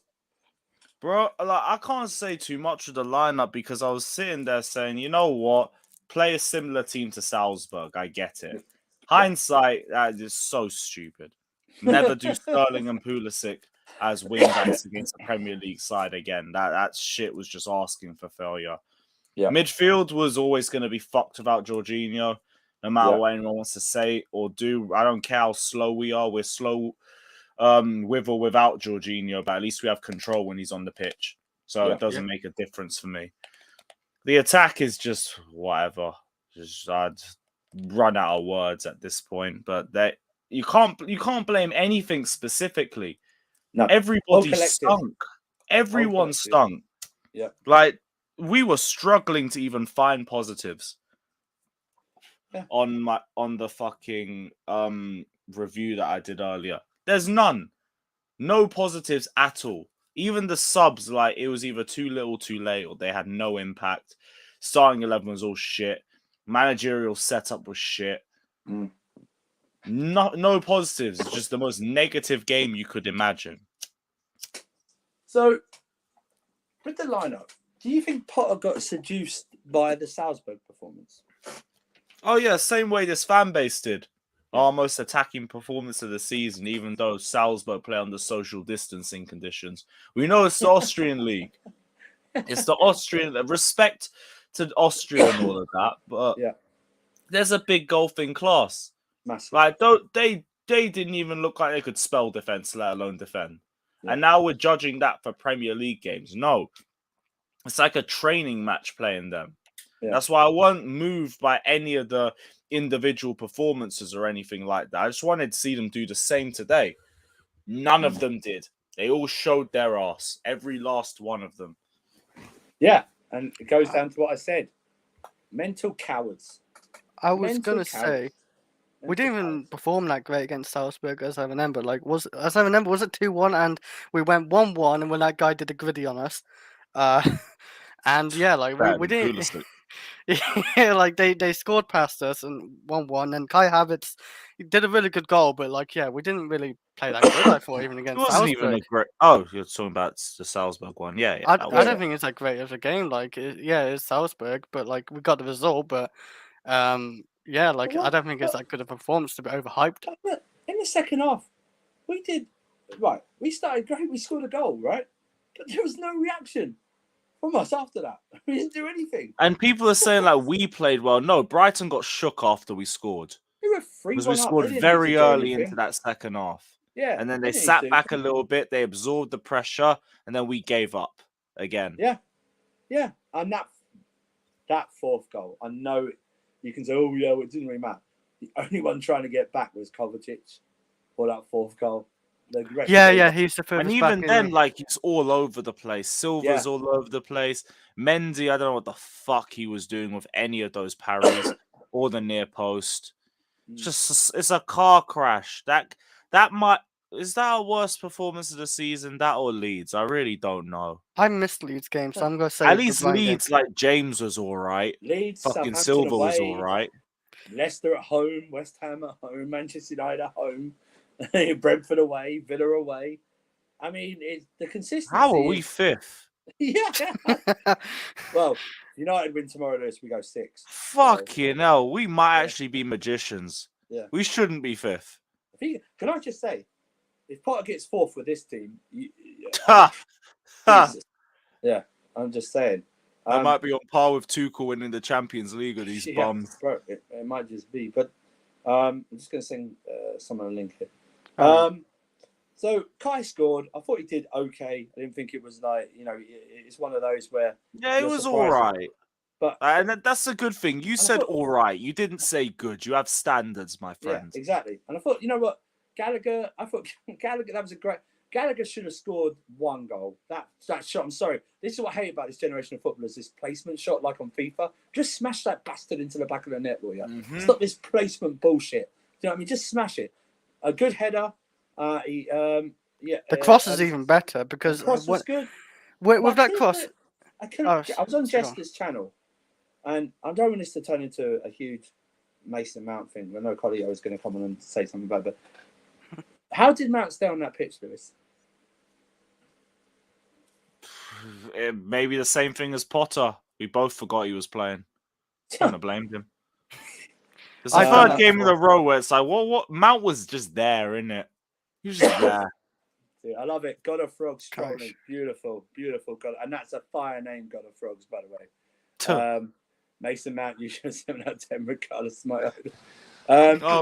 Bro, like, I can't say too much of the lineup because I was sitting there saying, you know what? Play a similar team to Salzburg. I get it. Hindsight, that is so stupid. Never do Sterling and Pulisic as wingbacks against a Premier League side again. That shit was just asking for failure. Yeah. Midfield was always going to be fucked without Jorginho, no matter what anyone wants to say or do. I don't care how slow we are. We're slow with or without Jorginho, but at least we have control when he's on the pitch. So it doesn't make a difference for me. The attack is just whatever. I'd run out of words at this point, but you can't blame anything specifically. No. Everybody stunk. Everyone stunk. Yeah. Like, we were struggling to even find positives. Yeah. On the fucking review that I did earlier. There's none. No positives at all. Even the subs, like, it was either too little, too late, or they had no impact. Starting 11 was all shit. Managerial setup was shit. No positives. It's just the most negative game you could imagine. So, with the lineup, do you think Potter got seduced by the Salzburg performance? Oh, yeah, same way this fan base did. Our most attacking performance of the season, even though Salzburg play under social distancing conditions. We know it's the Austrian league. It's the Austrian... Respect to Austria and all of that, but there's a big gulf in class. Massive. Like, they didn't even look like they could spell defense, let alone defend. Yeah. And now we're judging that for Premier League games. No. It's like a training match playing them. Yeah. That's why I wasn't moved by any of the individual performances or anything like that. I just wanted to see them do the same today. None of them did. They all showed their ass. Every last one of them. Yeah. And it goes down to what I said. Mental cowards. I was going to say, we didn't even perform that great against Salzburg, as I remember. Like, was it 2-1 and we went 1-1 and when that guy did a gritty on us. And yeah, like we didn't. Yeah, like they scored past us and 1-1, and Kai Havertz did a really good goal, but like we didn't really play that good. I thought even It against wasn't even a Salzburg. great. Oh, you're talking about the Salzburg one. Yeah, I that I was. don't think it's that great of a game. Like it's Salzburg, but like we got the result, but like I What? don't think it's that good a performance to be overhyped. But in the second half, we did right. We started great. We scored a goal, right? But there was no reaction from us after that. We didn't do anything. And people are saying like we played well. No, Brighton got shook after we scored We were because we 3-1 up. scored They didn't need to very do early anything. into that second half. Yeah, And then they they didn't sat need to. back a little bit. They absorbed the pressure, and then we gave up again. Yeah. And that fourth goal, I know you can say, oh yeah, well, it didn't really matter. The only one trying to get back was Kovacic for that fourth goal. He's the furthest And back. even then, like, it's all over the place. Silva's Yeah. all over the place. Mendy, I don't know what the fuck he was doing with any of those parries or the near post. It's a car crash. That might is that our worst performance of the season? That or Leeds? I really don't know. I missed Leeds game, so I'm gonna say At the least Brighton Leeds, like James was all right. Leeds, Fucking Southampton Silva was away, all right. Leicester at home, West Ham at home, Manchester United at home, Brentford away, Villa away. I mean, it's the consistency. How are we fifth? Yeah. Well, United win tomorrow, Lewis, we go 6th. Fucking hell, we might actually be magicians. Yeah. We shouldn't be fifth. Can I just say, if Potter gets 4th with this team, That yeah, I'm just saying. might be on par with Tuchel winning the Champions League of these bums. Bro, it might just be. But I'm just going to sing someone a link here. So Kai scored. I thought he did okay. I didn't think it was like, it's one of those where... Yeah, it was all right. But and that's a good thing. You said all right. You didn't say good. You have standards, my friend. Yeah, exactly. And I thought, you know what? Gallagher, that was a great... Gallagher should have scored 1 goal. That shot, I'm sorry. This is what I hate about this generation of footballers, this placement shot like on FIFA. Just smash that bastard into the back of the net, will you? Stop this placement bullshit. Do you know what I mean? Just smash it. A good header. The cross is even better because the cross was good. With that cross... I was on Jester's channel, and I don't want this to turn into a huge Mason Mount thing. I know Collier was going to come on and say something about it, but how did Mount stay on that pitch, Lewis? It may be the same thing as Potter. We both forgot he was playing. Kind of blamed him. It's the third game in a row where it's like, what? Mount was just there, isn't it? He was just there. Dude, I love it. God of Frogs trolling. Beautiful, beautiful. God, and that's a fire name, God of Frogs, by the way. Mason Mount, you should have 7 out of 10 regardless of my own.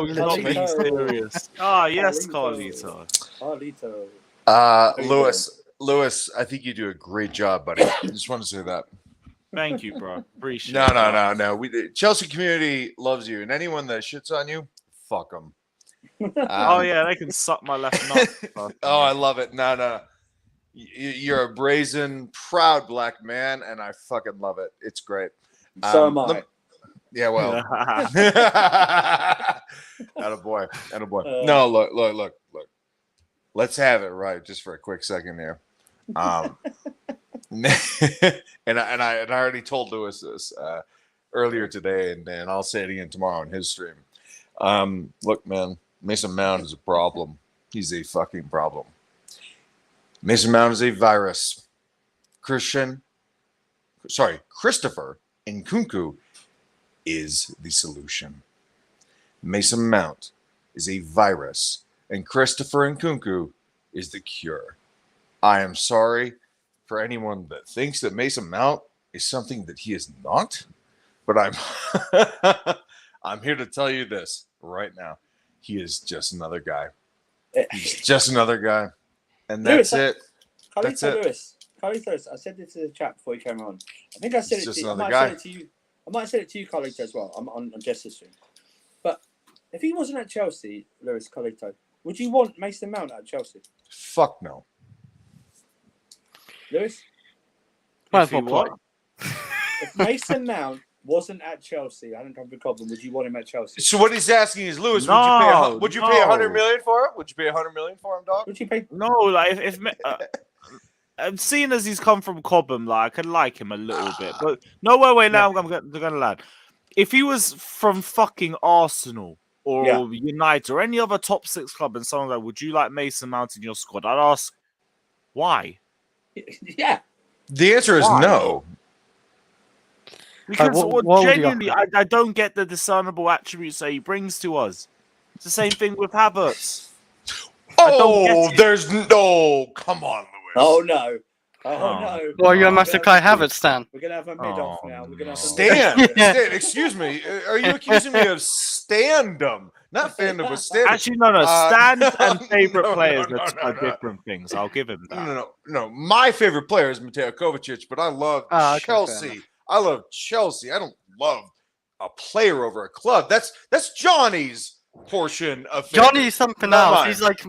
He's not being serious. Yes, Carlito. Lewis, I think you do a great job, buddy. I just want to say that. Thank you, bro. Appreciate it. No. The Chelsea community loves you, and anyone that shits on you, fuck them. They can suck my left nut. I love it. No. You're a brazen, proud black man, and I fucking love it. It's great. So am I. Yeah, well. Attaboy. No, look. Let's have it right just for a quick second here. And I already told Lewis this earlier today, and I'll say it again tomorrow on his stream. Look, man, Mason Mount is a problem. He's a fucking problem. Mason Mount is a virus. Christopher Nkunku is the solution. Mason Mount is a virus, and Christopher Nkunku is the cure. I am sorry for anyone that thinks that Mason Mount is something that he is not, but I'm here to tell you this right now. He is just another guy. He's just another guy. And that's it. That's it. Lewis, I said this to the chat before you came on. I think I said it to you. I might have said it to you, Carlito, as well. I'm on Jesse's stream. But if he wasn't at Chelsea, Lewis, Carlito, would you want Mason Mount at Chelsea? Fuck no. Lewis? If Mason Mount wasn't at Chelsea, I hadn't come to Cobham, would you want him at Chelsea? So what he's asking is, Lewis, would you pay $100 million for him? Would you pay $100 million for him, dog? Would you pay? No, like if seeing as he's come from Cobham, like I can like him a little bit, but no way now I'm gonna land. If he was from fucking Arsenal or United or any other top 6 club, and someone like, would you like Mason Mount in your squad? I'd ask, why? Yeah. The answer is no. Because what would you genuinely, I don't get the discernible attributes that he brings to us. It's the same thing with Havertz. Oh, there's no. Come on, Lewis. Oh no. Oh no. Well, you're a massive Kai Havertz stan. We're gonna have a mid-off now. We're gonna have Stan, excuse me. Are you accusing me of standum? Not fandom, but stand. Actually, no. Stand and favorite players are different things. I'll give him that. No. My favorite player is Mateo Kovacic, but I love Chelsea. I love Chelsea. I don't love a player over a club. That's Johnny's portion of fandom. Johnny's something else.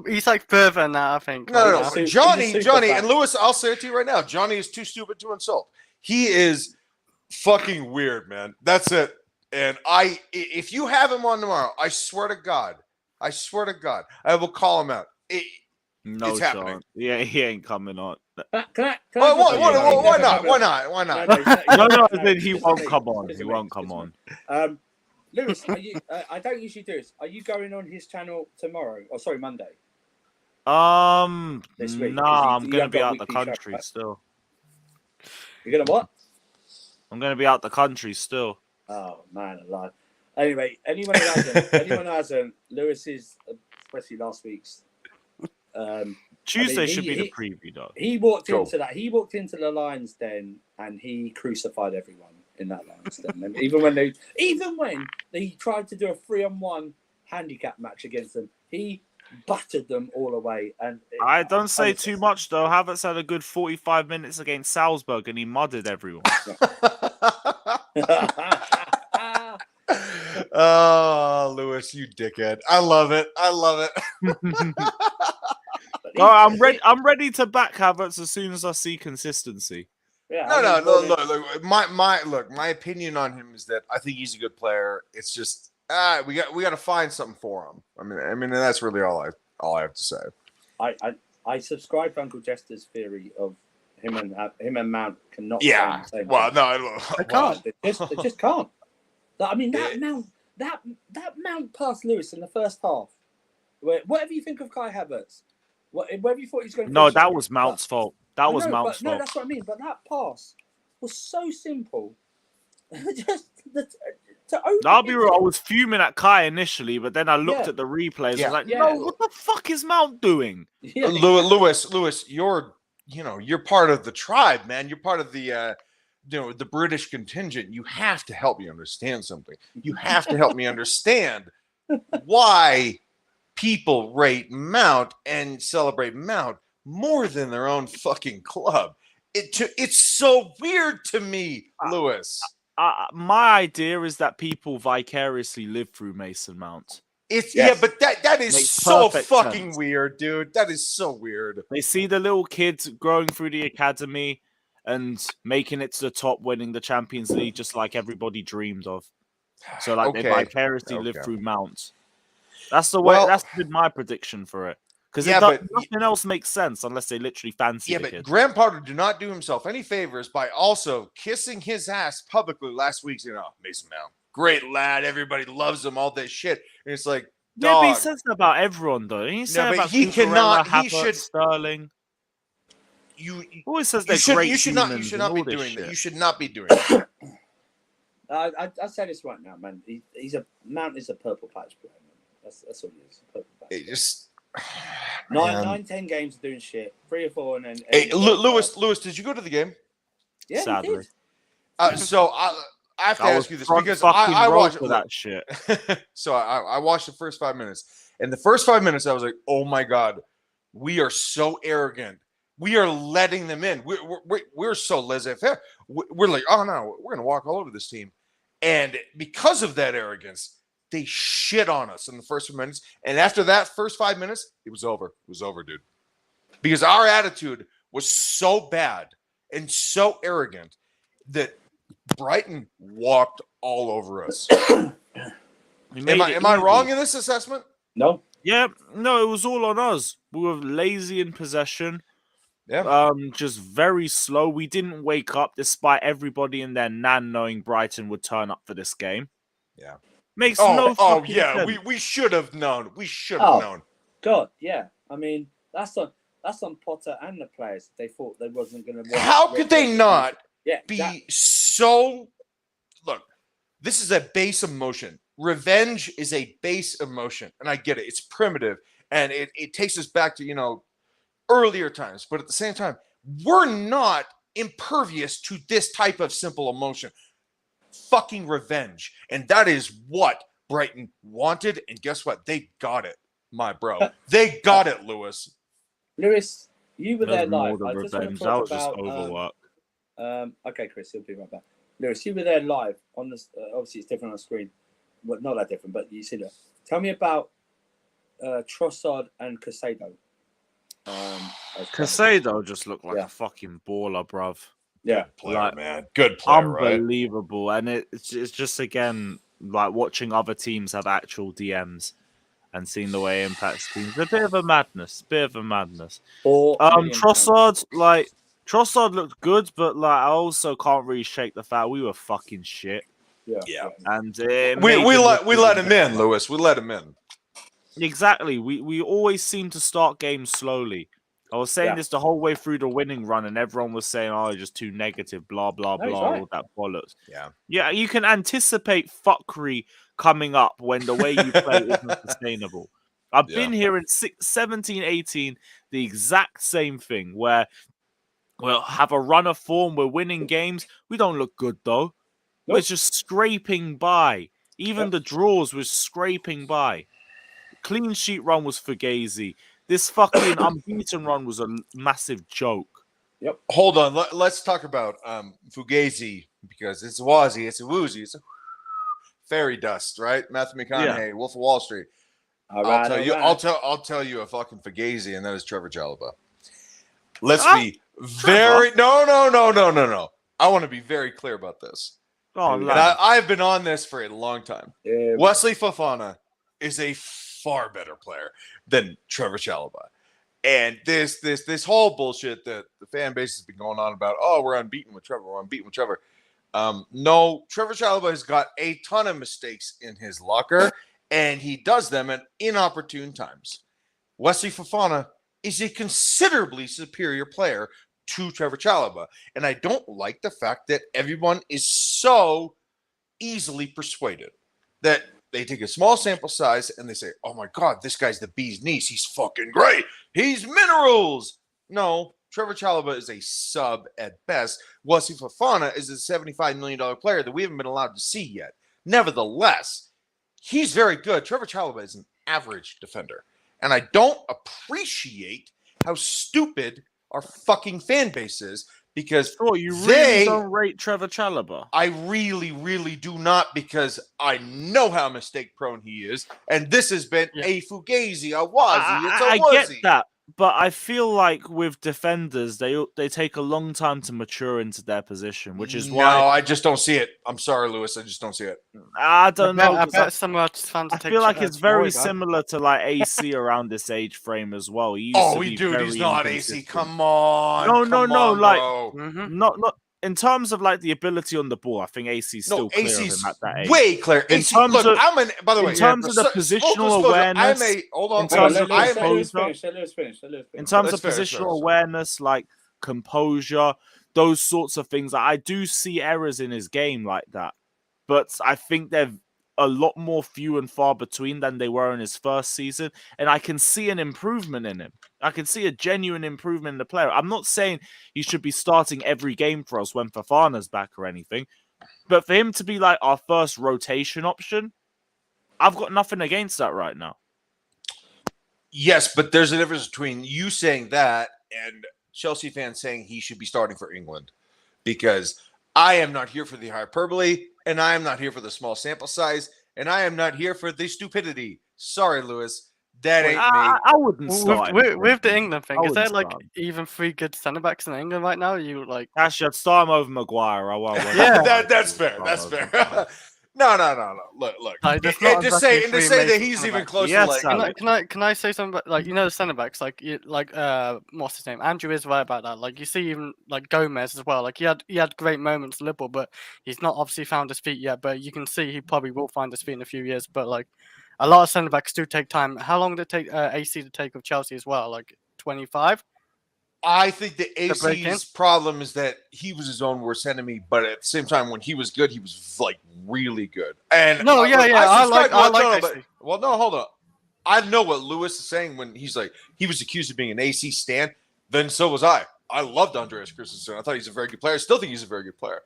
He's like further than that, I think. No. Johnny, and Lewis, I'll say it to you right now. Johnny is too stupid to insult. He is fucking weird, man. That's it. And if you have him on tomorrow, I swear to God, I will call him out. It's happening. Yeah, he ain't coming on. Why not? No, then he won't come on. He won't come on. Lewis, I don't usually do this. Are you going on his channel tomorrow? Oh, sorry, Monday. This week? Nah, I'm gonna be out the country still. You're gonna what? I'm gonna be out the country still. Oh man, alive. Anyway, anyone who hasn't, Lewis's, especially last week's. Tuesday should be the preview, though. He walked into that. He walked into the Lions Den and he crucified everyone in that Lions Den. And even when they tried to do a 3-on-1 handicap match against them, he buttered them all away. And I don't say too much though. Havertz had a good 45 minutes against Salzburg and he mudded everyone. Oh, Lewis, you dickhead! I love it. I'm ready to back Havertz as soon as I see consistency. Yeah, Look. My opinion on him is that I think he's a good player. It's just we got to find something for him. I mean that's really all I have to say. I subscribe to Uncle Jester's theory of him and Mount cannot. Yeah. Well, no, they can't. They just can't. I mean that Mount past Lewis in the first half. Whatever you think of Kai Havertz, whatever you thought he was going to. No, that was Mount's fault. That was Mount's fault. No, that's what I mean. But that pass was so simple. I'll be real. I was fuming at Kai initially, but then I looked at the replays. I was like, no, what the fuck is Mount doing? Yeah. Lewis, you're part of the tribe, man. You're part of the the British contingent. You have to help me understand something. You have to help me understand why people rate Mount and celebrate Mount more than their own fucking club. It's so weird to me, Lewis. My idea is that people vicariously live through Mason Mount. But that is so fucking weird, dude. That is so weird. They see the little kids growing through the academy and making it to the top, winning the Champions League, just like everybody dreamed of. So, they vicariously live through Mount. That's the way. That's been my prediction for it. Because nothing else makes sense unless they literally fancy the kid. Graham Potter did not do himself any favors by also kissing his ass publicly last week. Mason Mount, great lad, everybody loves him, all this shit. And it's like, dog. But he says that about everyone, though. He cannot. He should. Sterling. You always says they're great. You should not be doing that. You should not be doing that. I say this right now, man. Mount is a purple patch player. Man. That's all he is. A purple patch. It just. 9-10 games doing shit, 3 or 4, and then. Hey, Lewis, did you go to the game? Yeah, sadly. So I have to ask you this because I watched that shit. So I watched the first 5 minutes, and the first 5 minutes I was like, "Oh my god, we are so arrogant. We are letting them in. We're so laissez-faire. We're like, oh no, we're gonna walk all over this team." And because of that arrogance, they shit on us in the first 5 minutes. And after that first 5 minutes, it was over. It was over, dude. Because our attitude was so bad and so arrogant that Brighton walked all over us. Am I wrong in this assessment? No. Yeah, no, it was all on us. We were lazy in possession. Just very slow. We didn't wake up despite everybody and their nan knowing Brighton would turn up for this game. Yeah. Makes no fucking yeah. sense. We should have known. We should have known. God, yeah. I mean, that's on Potter and the players. They thought they wasn't going to. How could they not be so? Look, this is a base emotion. Revenge is a base emotion, and I get it. It's primitive, and it takes us back to earlier times. But at the same time, we're not impervious to this type of simple emotion. Fucking revenge, and that is what Brighton wanted. And guess what? They got it, my bro. They got it, Lewis. Lewis, you were there More live. than I just revenge. want to That talk was just about. overwork. Okay, Chris, he'll be right back. Lewis, you were there live on this. Obviously, it's different on screen. Well, not that different, but you see that. Tell me about Trossard and Caicedo. Caicedo just looked like a fucking baller, bruv. Yeah, player, man. Good player, unbelievable. Right? And it's just again like watching other teams have actual DMs and seeing the way it impacts teams. A bit of a madness. Trossard looked good, but I also can't really shake the fact we were fucking shit. Yeah. And we let him in, Lewis. We let him in. Exactly. We always seem to start games slowly. I was saying this the whole way through the winning run, and everyone was saying, "Oh, just too negative, blah blah blah, all that bollocks." Yeah. You can anticipate fuckery coming up when the way you play isn't sustainable. I've been here in 17, 18, the exact same thing where we'll have a run of form, we're winning games, we don't look good though. Nope. We're just scraping by. Even the draws was scraping by. Clean sheet run was Fugazi. This fucking unbeaten run was a massive joke. Yep. Hold on. Let's talk about Fugazi because it's Wazzy, it's a woozy, it's a fairy dust, right? Matthew McConaughey, Wolf of Wall Street. I'll tell you a fucking Fugazi, and that is Trevor Chalobah. Let's be very no. I want to be very clear about this. I've been on this for a long time. Yeah, Wesley Fofana is a far better player than Trevor Chalobah. And this whole bullshit that the fan base has been going on about, we're unbeaten with Trevor, no, Trevor Chalobah has got a ton of mistakes in his locker, and he does them at inopportune times. Wesley Fofana is a considerably superior player to Trevor Chalobah, and I don't like the fact that everyone is so easily persuaded that they take a small sample size and they say, oh my God, this guy's the bee's knees. He's fucking great. He's minerals. No, Trevor Chalobah is a sub at best. Wesley Fofana is a $75 million player that we haven't been allowed to see yet. Nevertheless, he's very good. Trevor Chalobah is an average defender. And I don't appreciate how stupid our fucking fan base is. Because you really don't rate Trevor Chalobah. I really, really do not, because I know how mistake prone he is, and this has been a Fugazi, a Wazzy, it's a I Wazzy. Get that, but I feel like with defenders, they take a long time to mature into their position, which is why. No, I just don't see it. I'm sorry, Lewis, I just don't see it. I don't know. I bet some fans I feel like it's very similar to like AC around this age frame as well. He's not AC. Come on. No. Like, Mm-hmm. not in terms of like the ability on the ball. I think AC's still clear of him at that age. Way clear. In terms of the positional awareness, in terms of positional awareness, like composure, those sorts of things, I do see errors in his game like that. But I think they're a lot more few and far between than they were in his first season. And I can see an improvement in him. I can see a genuine improvement in the player. I'm not saying he should be starting every game for us when Fofana's back or anything. But for him to be like our first rotation option, I've got nothing against that right now. Yes, but there's a difference between you saying that and Chelsea fans saying he should be starting for England. Because I am not here for the hyperbole, and I am not here for the small sample size, and I am not here for the stupidity. Sorry, Lewis. That ain't me. I wouldn't start. With the England thing, is there like even 3 good centre-backs in England right now? You like... Actually, I'd start him over Maguire. That's fair. That's fair. No. Look. Like, there's And not to say exactly that three he's amazing even centre-backs. close Yes, to like. Alex. Can I say something about, like, you know, the centre backs, like what's his name? Andrew is right about that. Like, you see even like Gomez as well. Like, he had great moments at Liverpool, but he's not obviously found his feet yet. But you can see he probably will find his feet in a few years. But like, a lot of centre backs do take time. How long did it take AC to take with Chelsea as well? Like 25 I think the to break in. AC's problem is that he was his own worst enemy, but at the same time, when he was good, he was like really good. And No, yeah, I like AC. Well, no, hold on. I know what Lewis is saying when he's like he was accused of being an AC stan. Then so was I. I loved Andreas Christensen. I thought he's a very good player. I still think he's a very good player.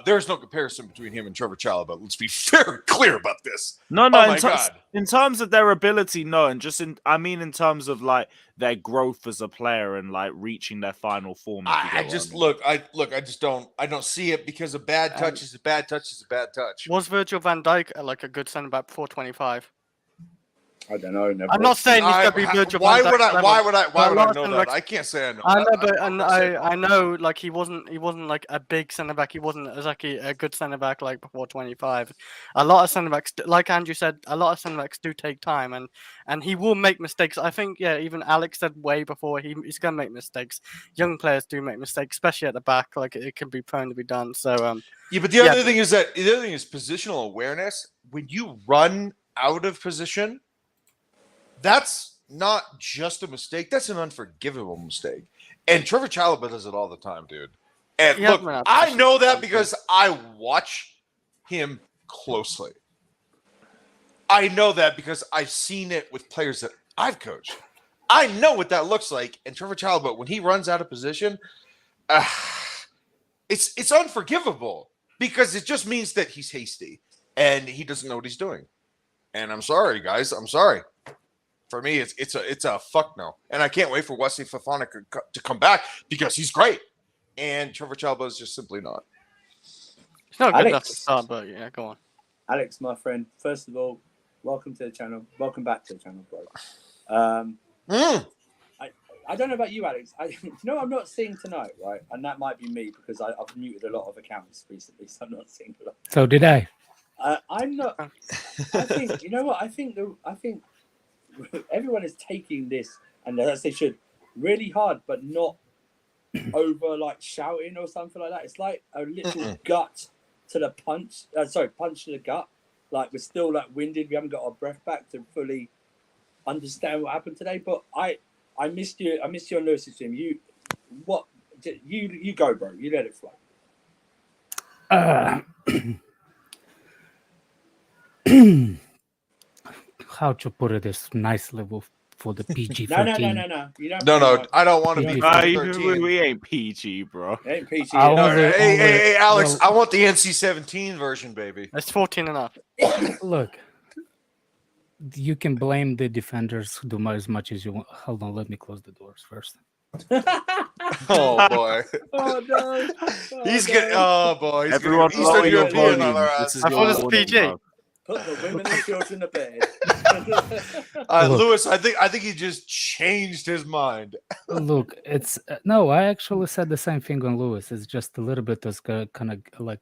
There's no comparison between him and Trevor Chalobah. Let's be very clear about this. No. Oh my God. In terms of their ability, no, and just in terms of like their growth as a player and like reaching their final form. I just don't see it because a bad touch is a bad touch is a bad touch. Was Virgil van Dijk like a good centre back before 25? I don't know. Never. I'm not saying he's gonna be Virgil Why van would Dijk's I? level. Why would I know centre that? backs- I can't say I know. I know, that. but I'm not saying that. I know, like he wasn't like a big centre back. He wasn't exactly a good centre back like before 25. A lot of centre backs, like Andrew said, a lot of centre backs do take time, and he will make mistakes. I think, yeah, even Alex said way before he's gonna make mistakes. Young players do make mistakes, especially at the back. Like it can be prone to be done. So Yeah, but the other thing is positional awareness. When you run out of position, that's not just a mistake. That's an unforgivable mistake. And Trevor Chalobah does it all the time, dude. And Yeah, look, man, I know that because I watch him closely. I know that because I've seen it with players that I've coached. I know what that looks like. And Trevor Chalobah, when he runs out of position, it's unforgivable because it just means that he's hasty and he doesn't know what he's doing. And I'm sorry, guys. I'm sorry. For me, it's a fuck no. And I can't wait for Wesley Fofana to come back because he's great. And Trevor Chalobah is just simply not. it's not good enough to Alex. start. But yeah, go on. Alex, my friend. First of all, welcome to the channel. Welcome back to the channel, bro. I don't know about you, Alex. You know what I'm not seeing tonight, right? And that might be me because I've muted a lot of accounts recently, so I'm not seeing a lot. So did I. I'm not. I think you know what I think. I think everyone is taking this, and as they should, really hard, but not over like shouting or something like that. It's like a little gut to the punch. Punch to the gut. Like we're still like winded. We haven't got our breath back to fully understand what happened today. But I missed you. I missed you on Lewis's stream. You go, bro. You let it flow. How to put it this nice level for the PG-13. No. You don't. No. I don't want to be Nah, PG-13. We ain't PG, bro. It ain't PG. I No, was- hey, Alex, well- I want the NC-17 version, baby. It's 14 and up. Look, you can blame the defenders as much as you want. Hold on, let me close the doors first. Oh boy, Oh no. he's getting. Oh boy, he's Everyone getting Eastern lower your European on volume. our This is ass. I thought your it's warning, PG. bro. Put the women and children to bed. Look. Lewis, I think he just changed his mind. Look, it's no. I actually said the same thing on Lewis. It's just a little bit as kind of like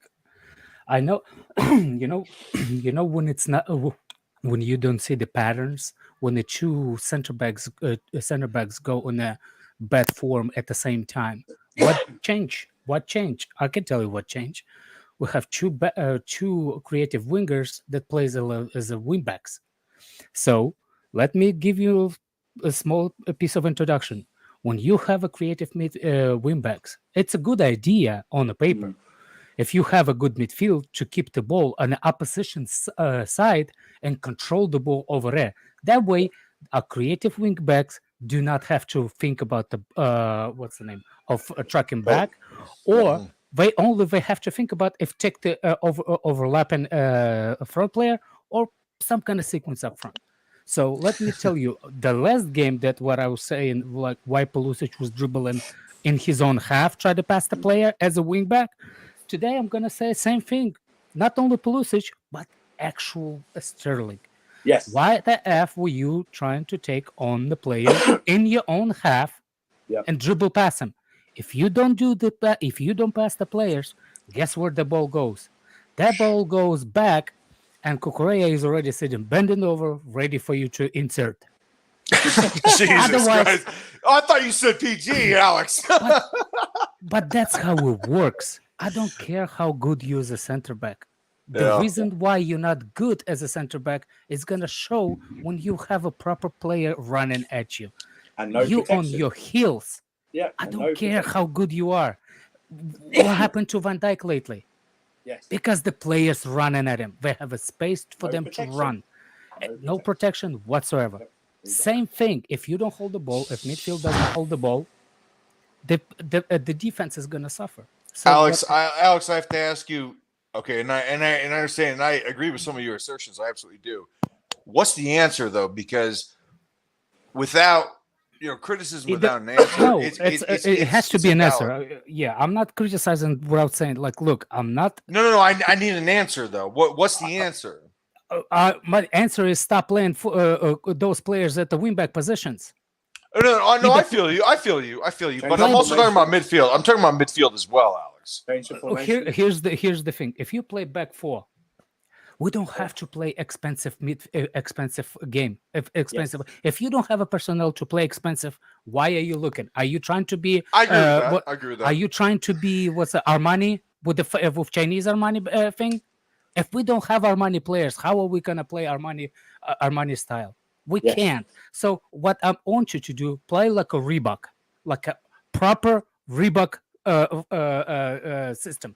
I know, you know when it's not when you don't see the patterns when the two center backs go on a bad form at the same time. What change? I can tell you what change. We have two creative wingers that plays as a wing backs. So let me give you a small piece of introduction. When you have a creative wing backs, it's a good idea on the paper. If you have a good midfield to keep the ball on the opposition side and control the ball over there, that way, our creative wing backs do not have to think about the what's the name of tracking back, or they have to think about if take the overlapping front player or some kind of sequence up front. So let me tell you, the last game that what I was saying, like why Pulisic was dribbling in his own half, try to pass the player as a wing back. Today I'm gonna say the same thing. Not only Pulisic, but actual Sterling. Yes. Why the F were you trying to take on the player in your own half and dribble past him? If you don't pass the players, guess where the ball goes? That ball goes back and Cucurella is already sitting, bending over, ready for you to insert. Jesus Otherwise- Christ. Oh, I thought you said PG, Alex. But that's how it works. I don't care how good you as a center back. The Yeah. reason why you're not good as a center back is gonna show when you have a proper player running at you. And no You on protection. your heels. Yeah. I and don't no care protection. how good you are. What happened to Van Dijk lately? Yes. Because the players running at him. They have a space for No them protection. to run. No protection whatsoever. Yep. Same thing. If you don't hold the ball, if midfield doesn't hold the ball, the defense is gonna suffer. So Alex, what- Alex, I have to ask you. Okay, and I understand, and I agree with some of your assertions. I absolutely do. What's the answer though? Because without criticism, It- without an answer, no, it's it has to it's be an invalid. answer. Yeah, I'm not criticizing without saying like, look, I'm not. No. I need an answer though. What's the answer? My answer is stop playing those players at the wingback positions. No. Either- I feel you. But I'm Change also the talking about midfield. I'm talking about midfield as well, Alex. Change the Oh, formation. here's the thing. If you play back four, we don't have to play expensive game. If you don't have a personnel to play expensive, why are you looking? Are you trying to be? I agree with that. what- I agree with that. Are you trying to be what's the Armani with the with Chinese Armani thing? If we don't have Armani players, how are we gonna play Armani style? We Yes. can't. So what I want you to do, play like a Reebok, like a proper Reebok system.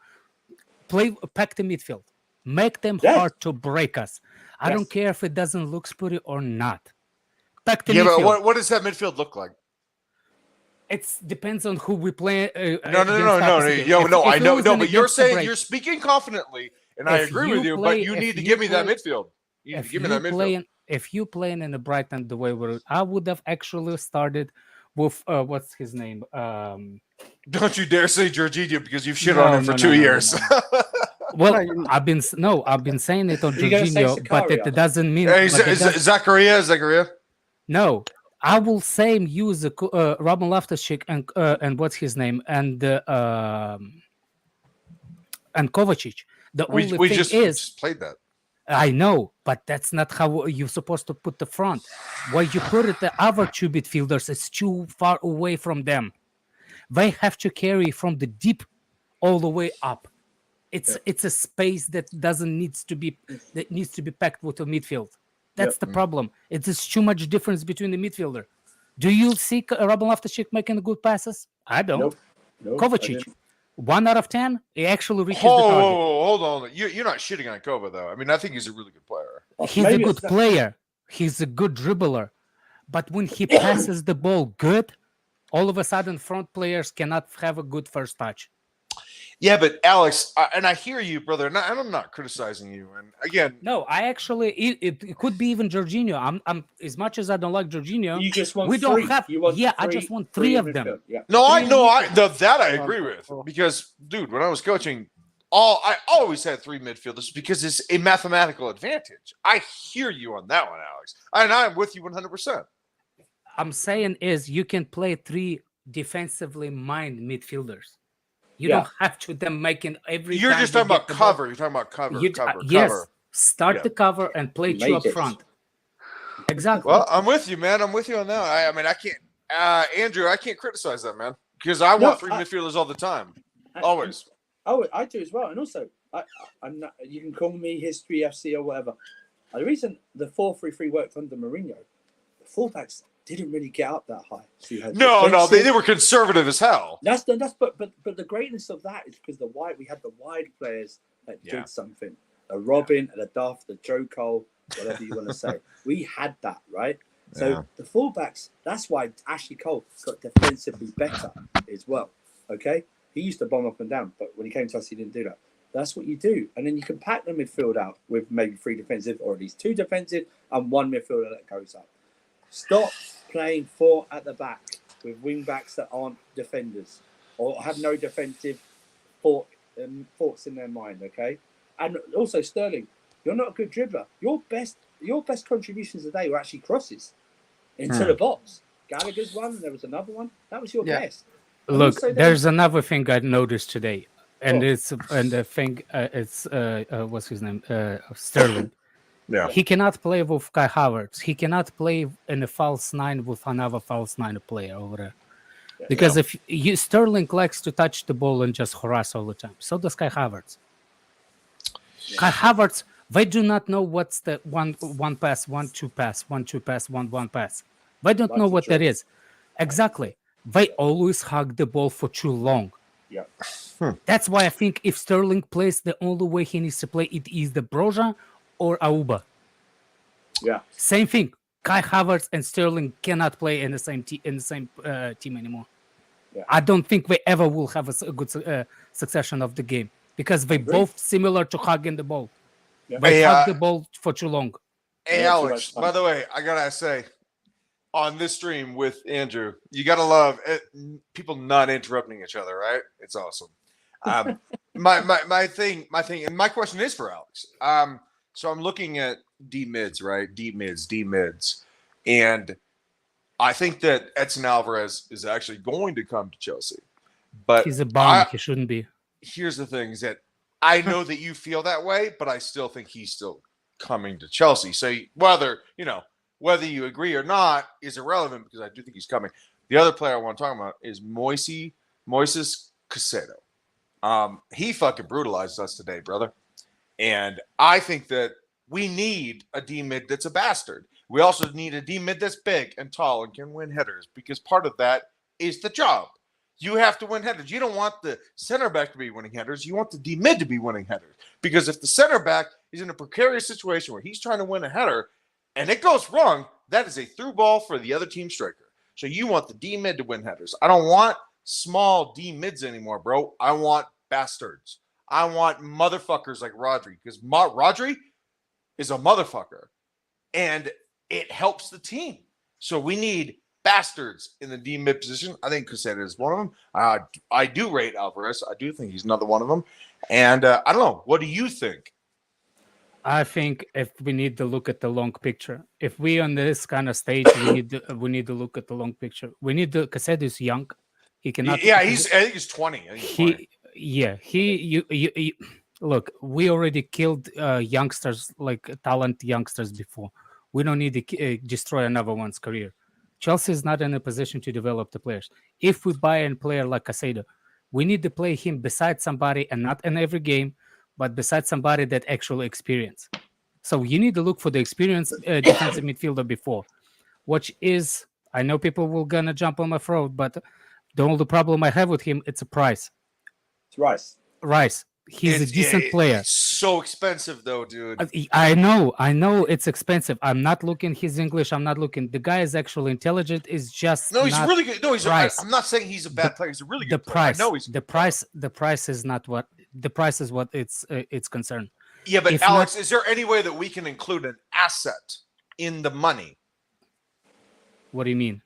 Play pack the midfield. Make them Yes. hard to break us. I Yes. don't care if it doesn't look pretty or not. Pack the Yeah, midfield. but what does that midfield look like? It depends on who we play. No. I know. No, but you're saying you're speaking confidently, and I If agree you with you. play- but you if need to you give me that play- midfield. You need to give me that midfield. If you playing in the Brighton the way I would have actually started with what's his name? Don't you dare say Jorginho because you've shit No, on him for no, 2 no, no, years. Well, you- I've been saying it on Are you gonna say Jorginho, but Zakaria? it doesn't mean. Hey, but it does- Zakaria. No, I will same use Robin Loftus-Cheek and what's his name and Kovacic. The We only thing just is, played that. I know, but that's not how you're supposed to put the front. Where you put it, the other two midfielders is too far away from them. They have to carry from the deep all the way up. It's a space that needs to be packed with a midfield. That's the problem. It is too much difference between the midfielder. Do you see Robin Loftus-Cheek making good passes? I don't. Nope. Nope, I Kovacic, didn't. 1 out of 10, he actually reaches the target. Hold on. You're not shitting on Kova though. I mean, I think he's a really good player. He's Maybe a good it's not- player. He's a good dribbler. But when he passes the ball good, all of a sudden front players cannot have a good first touch. Yeah, but Alex, and I hear you, brother, and I'm not criticizing you. And again, No, I actually it could be even Jorginho. I'm as much as I don't like Jorginho. You just want We don't three. have- You want yeah, I three- just want three in of them. midfield. Yeah. that I agree with because, dude, when I was coaching, I always had three midfielders because it's a mathematical advantage. I hear you on that one, Alex, and I'm with you 100%. I'm saying is you can play 3 defensively minded midfielders. You Yeah. don't have to them making every. You're time just you talking about get the ball. cover. You're talking about cover, You- cover, yes, cover. start Yeah. the cover and play 2 up Make it. front. Exactly. Well, I'm with you, man. I'm with you on that. I mean, I can't, Andrew. I can't criticize that, man, because I No, want 3 midfielders all the time, always. Oh, I do as well. And also, I'm not. You can call me History FC or whatever. The reason the 4-3-3 worked under Mourinho, the fullbacks didn't really get up that high. So you had No, defensive- they were conservative as hell. That's but the greatness of that is because we had the wide players that Yeah. did something. A Robin, and a Duff, the Joe Cole, whatever you want to say. We had that, right? So Yeah. the fullbacks, that's why Ashley Cole got defensively better as well. Okay? He used to bomb up and down, but when he came to us, he didn't do that. That's what you do. And then you can pack the midfield out with maybe 3 defensive or at least 2 defensive and 1 midfielder that goes up. Stop playing 4 at the back with wing backs that aren't defenders or have no defensive thoughts in their mind, okay? And also, Sterling, you're not a good dribbler. Your best contributions today were actually crosses into the box. Gallagher's one, and there was another one. That was your Yeah. best. And Look, also there's another thing I noticed today, and Oh. it's the thing it's what's his name Sterling. Yeah. He cannot play with Kai Havertz. He cannot play in a false 9 with another false 9 player over there. Because if Sterling likes to touch the ball and just harass all the time, so does Kai Havertz. Kai Havertz, they do not know what's the one pass, 1-2 pass, 1-2 pass, 1-1 pass. They don't know what that is. Exactly. They always hug the ball for too long. Yeah. That's why I think if Sterling plays, the only way he needs to play it is the Broja or Auba. Yeah. Same thing. Kai Havertz and Sterling cannot play in the same team anymore. Yeah. I don't think they ever will have a good succession of the game because they both similar to hugging the ball. Yeah. They hug the ball for too long. Hey, Alex, by the way, I gotta say, on this stream with Andrew, you gotta love it, people not interrupting each other, right? It's awesome. My thing, and my question is for Alex. So I'm looking at D mids, right? D mids, and I think that Edson Alvarez is actually going to come to Chelsea, but He's a bum. He shouldn't be. Here's the thing: is that I know that you feel that way, but I still think he's still coming to Chelsea. So whether you agree or not is irrelevant because I do think he's coming. The other player I want to talk about is Moises Caicedo. He fucking brutalized us today, brother. And I think that we need a D mid that's a bastard. We also need a D mid that's big and tall and can win headers because part of that is the job. You have to win headers. You don't want the center back to be winning headers. You want the D mid to be winning headers. Because if the center back is in a precarious situation where he's trying to win a header and it goes wrong, that is a through ball for the other team striker. So you want the D mid to win headers. I don't want small D mids anymore, bro. I want bastards. I want motherfuckers like Rodri because Rodri is a motherfucker and it helps the team. So we need bastards in the D mid position. I think Caicedo is one of them. I do rate Alvarez. I do think he's another one of them. And I don't know. What do you think? I think if we need to look at the long picture, if we on this kind of stage, we need to look at the long picture. We need to. Caicedo is young. He cannot. Yeah, I think he's 20. Look, we already killed youngsters, like talent youngsters before. We don't need to destroy another one's career. Chelsea is not in a position to develop the players. If we buy a player like Caicedo, we need to play him beside somebody, and not in every game, but beside somebody that actually experience. So you need to look for the experienced defensive midfielder before, which is, I know people will gonna jump on my throat, but the only problem I have with him, it's a price. It's Rice. He's a decent player. It's so expensive, though, dude. I know it's expensive. I'm not looking his English. I'm not looking. The guy is actually intelligent. Is just no, he's not really good. No, price. I'm not saying he's a bad player. He's a really good price. player. I know he's the price. The price is not what the price is. What it's concerned. Yeah, but If Alex, not- is there any way that we can include an asset in the money? What do you mean?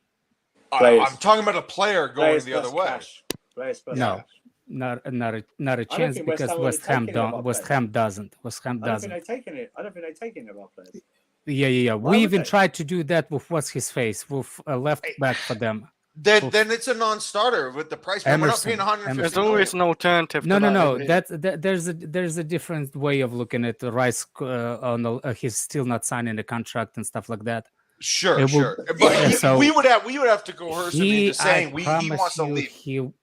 I'm talking about a player going the other way. No. Not a chance think because West Ham doesn't. I don't think they're taking it. I don't think they're taking it about players. Yeah. Why We would even they? tried to do that with what's his face with a left back for them. Then it's a non-starter with the price. We're not paying 150. There's always an alternative. No. To that. There's a different way of looking at the Rice. He's still not signing a contract and stuff like that. Sure. But so we would have to coerce him into saying he wants to leave.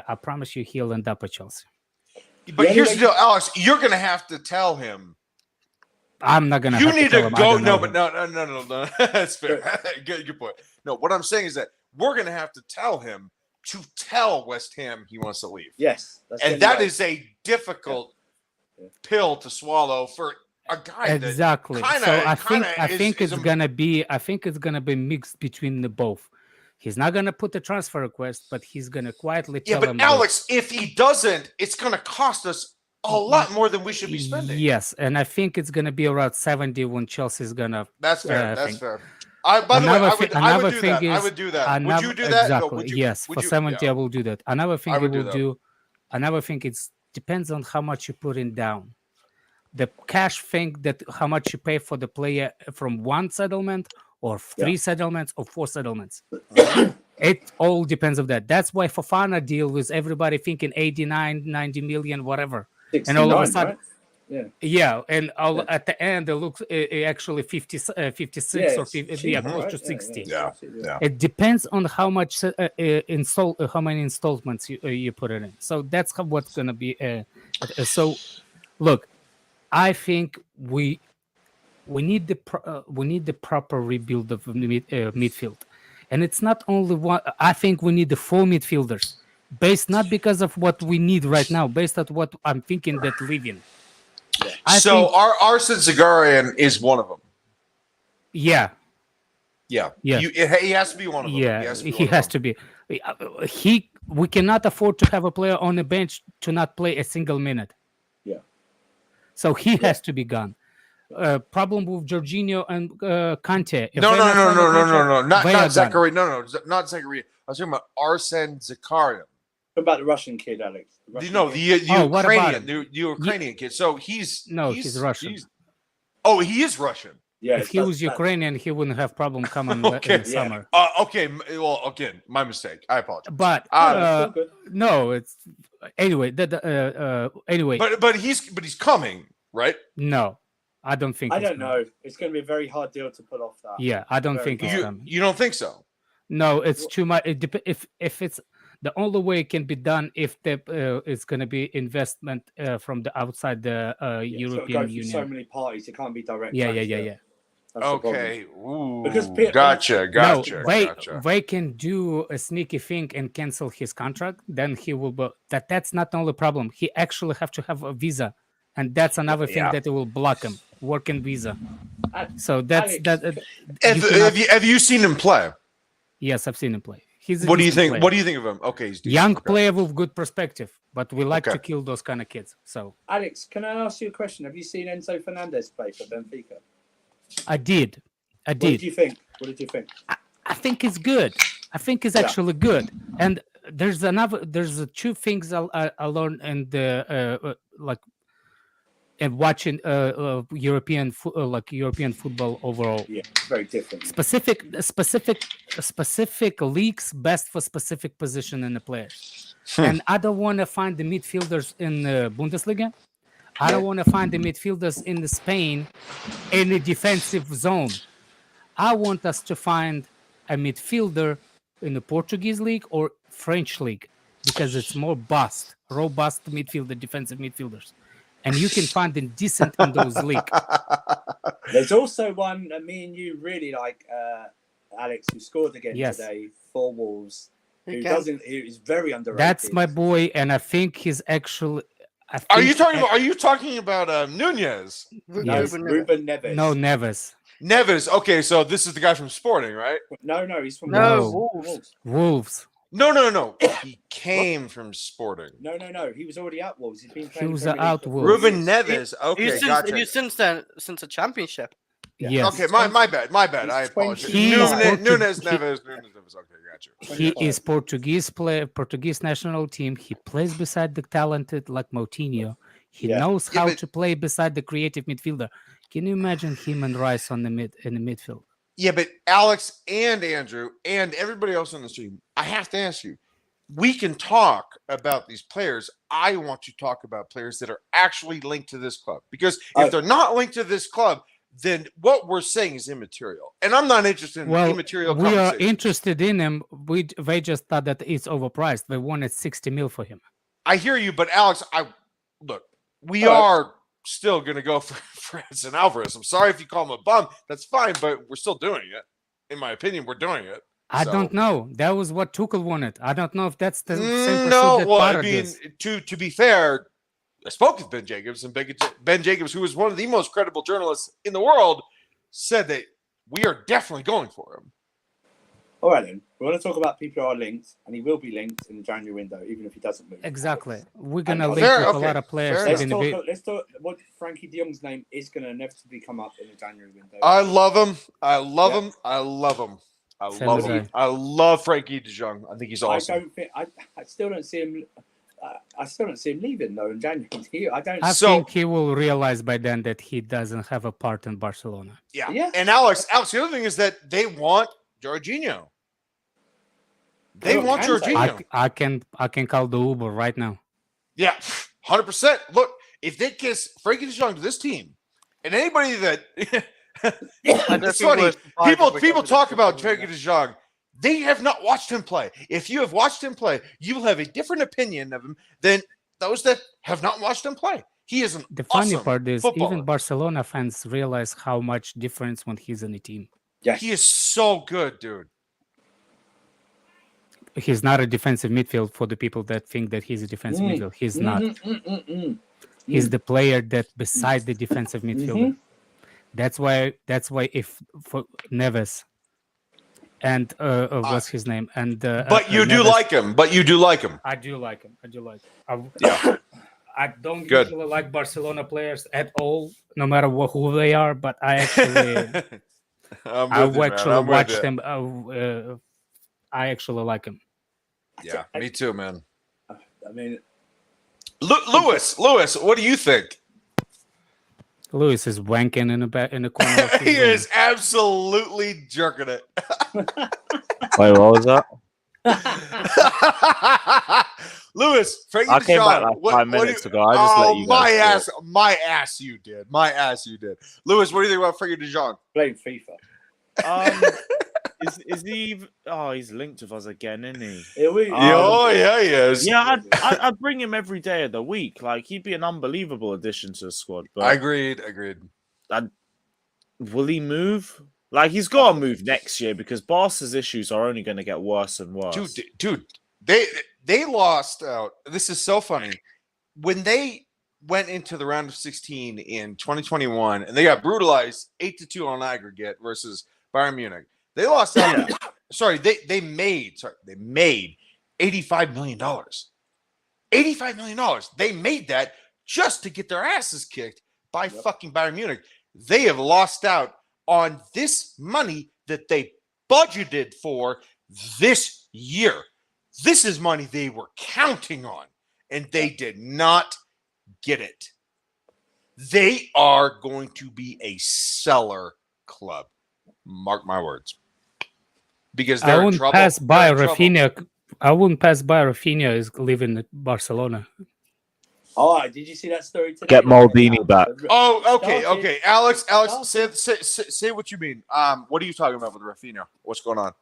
I promise you, he'll end up at Chelsea. But here's the deal, Alex. You're gonna have to tell him. I'm not gonna. You have need to to tell him. no. That's fair. Good point. No, what I'm saying is that we're gonna have to tell him to tell West Ham he wants to leave. Yes, and that is a difficult pill to swallow for a guy. Exactly. That so I think it's gonna be mixed between the both. He's not gonna put the transfer request, but he's gonna quietly tell him. Yeah, but Alex, if he doesn't, it's gonna cost us a lot more than we should be spending. Yes, and I think it's gonna be around 70 when Chelsea's gonna. That's fair. That's fair. By the way, I would do that. I would do that. Would you do that? Exactly. No, yes, for 70, I will do that. Another thing you will do. Another thing, it depends on how much you put in down. The cash thing, that how much you pay for the player from one settlement or three settlements or four settlements. It all depends on that. That's why Fofana deal was everybody thinking 89, 90 million, whatever. And all of a sudden, Yeah, and at the end it looks actually 56 or 50, close right? to 60. Yeah. It depends on how much how many installments you put it in. So that's what's gonna be. So, look, I think we need the proper rebuild of the midfield, and it's not only one. I think we need the 4 midfielders, based not because of what we need right now, based on what I'm thinking that living. So Arsene Zagarian is one of them. Yeah. Yeah. Yeah. He has to be one of them. Yeah, he has to be. We cannot afford to have a player on the bench to not play a single minute. Yeah. So he has to be gone. Problem with Jorginho and Kante. No. Not Zachary. No, not Zachary. I was talking about Arsene Zakarian. What about the Russian kid, Alex? The Ukrainian kid. So he's Russian. He is Russian. Yeah. If he was Ukrainian, he wouldn't have problem coming in the summer. Okay. Well, again, my mistake. I apologize. But no, it's anyway. Anyway. But he's coming, right? No, I don't think. I don't know. It's going to be a very hard deal to pull off that. Yeah, I don't think it's coming. You don't think so? No, it's too much. If it's the only way it can be done if it's going to be investment from the outside the European Union. So many parties, it can't be direct. Yeah. Okay. Ooh, because gotcha. They can do a sneaky thing and cancel his contract. Then he will. That's not the only problem. He actually have to have a visa, and that's another thing that it will block him. Working visa. So that's that. Have you seen him play? Yes, I've seen him play. What do you think? Player. What do you think of him? Okay, he's young player with good perspective, but we like to kill those kind of kids. So, Alex, can I ask you a question? Have you seen Enzo Fernandez play for Benfica? I did. What did you think? I think it's good. I think it's actually good. And there's two things I learned in the and watching European football overall. Yeah, very different. Specific leagues best for specific position in the players. And I don't want to find the midfielders in the Bundesliga. I don't want to find the midfielders in the Spain in the defensive zone. I want us to find a midfielder in the Portuguese league or French league because it's more robust midfielder, defensive midfielders. And you can find them decent in those leagues. There's also one that me and you really like, Alex, who scored again today for Wolves. He's very underrated. That's my boy, and I think he's actually. Are you talking about Nunez? Yes. Ruben Neves. No, Neves. Neves. Okay, so this is the guy from Sporting, right? No, he's from Wolves. No. He came from Sporting. No. He was already at Wolves. He's been playing. He was out Wolves. Ruben Neves. Okay, gotcha. He's since the championship. Yeah. Yes. Okay, my bad. I apologize. Nunez Neves. Okay, gotcha. He is Portuguese player, Portuguese national team. He plays beside the talented like Moutinho. He knows how to play beside the creative midfielder. Can you imagine him and Rice in the midfield? Yeah, but Alex and Andrew and everybody else on the stream, I have to ask you, we can talk about these players. I want to talk about players that are actually linked to this club. Because if they're not linked to this club, then what we're saying is immaterial. And I'm not interested in immaterial we are interested in him. They just thought that it's overpriced. They wanted 60 mil for him. I hear you, but Alex, we are still going to go for Edson Alvarez. I'm sorry if you call him a bum. That's fine, but we're still doing it. In my opinion, we're doing it. I don't know. That was what Tuchel wanted. I don't know if that's the same. To be fair, I spoke with Ben Jacobs, and Ben Jacobs, who is one of the most credible journalists in the world, said that we are definitely going for him. All right, then. We want to talk about people who are linked, and he will be linked in the January window, even if he doesn't move. Exactly. We're going to link with a lot of players. Let's talk what Frankie de Jong's name is going to inevitably come up in the January window. I love him. I love Frankie de Jong. I think he's awesome. I still don't see him. I still don't see him leaving though in January. I think he will realize by then that he doesn't have a part in Barcelona. Yeah. And Alex, the other thing is that they want Jorginho. They want Jorginho. I can call the Uber right now. Yeah, 100%. Look, if they kiss Frankie de Jong to this team, and anybody that I don't it's think funny, we're surprised if we people get talk rid of about Fofana. Frankie de Jong. They have not watched him play. If you have watched him play, you will have a different opinion of him than those that have not watched him play. He is an The funny awesome part is footballer. even Barcelona fans realize how much difference when he's in a team. Yes. He is so good, dude. He's not a defensive midfield for the people that think that he's a defensive midfield. He's not. He's the player that beside the defensive midfielder. That's why if for Neves and what's his name? And But you do Neves, like him. But you do like him. I do like him. Yeah. I don't Good. usually like Barcelona players at all, no matter who they are. But I actually, I actually watch them. I actually like him. Yeah, me too, man. I mean, Lewis, what do you think? Lewis is wanking in the corner. Of his He room. is absolutely jerking it. Wait, what was that? Lewis, Frankie I de came back Jong, like 5 minutes ago. I just let you guys do it. my ass, you did. Lewis, what do you think about Frankie de Jong? playing FIFA. Is he? Oh, he's linked with us again, isn't he? Here we Yeah, he is. Yeah, I'd bring him every day of the week. Like he'd be an unbelievable addition to the squad. But I agreed. will he move? Like he's got to move next year because Barca's issues are only going to get worse and worse. Dude, they lost out. This is so funny. When they went into the round of 16 in 2021 and they got brutalized 8-2 on aggregate versus Bayern Munich. They lost out. They made $85 million. $85 million. They made that just to get their asses kicked by fucking Bayern Munich. They have lost out on this money that they budgeted for this year. This is money they were counting on, and they did not get it. They are going to be a seller club. Mark my words. Because I they're in wouldn't trouble. pass by They're in trouble. Rafinha. I wouldn't pass by Rafinha is living in Barcelona. All right, did you see that story today? Get Maldini back. Oh, okay. Started. Alex, say what you mean. What are you talking about with Rafinha? What's going on?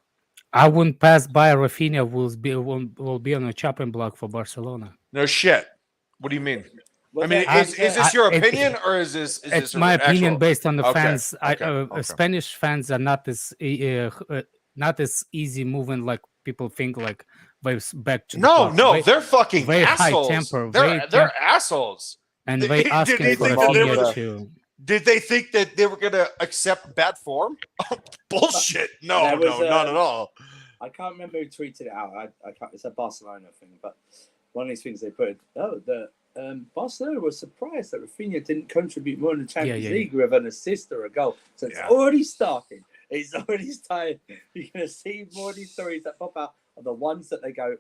I wouldn't pass by Rafinha. Will be on a chopping block for Barcelona. No shit. What do you mean? Well, I mean, they- is this your opinion or is this? It's my opinion actual? based on the Okay, fans. okay. Spanish fans are not as easy moving like people think. Like back to the club. No, they're fucking very high assholes. temper, They're assholes. and Did they they asking for think that they Rafinha would- too. Did they think that they were gonna accept bad form? Bullshit. No, There was, not at all. I can't remember who tweeted it out. I can't. It's a Barcelona thing, but one of these things they put. Barcelona was surprised that Rafinha didn't contribute more in the Champions League with an assist or a goal. So it's already starting. It's already started. You're going to see more of these stories that pop out are the ones that they go,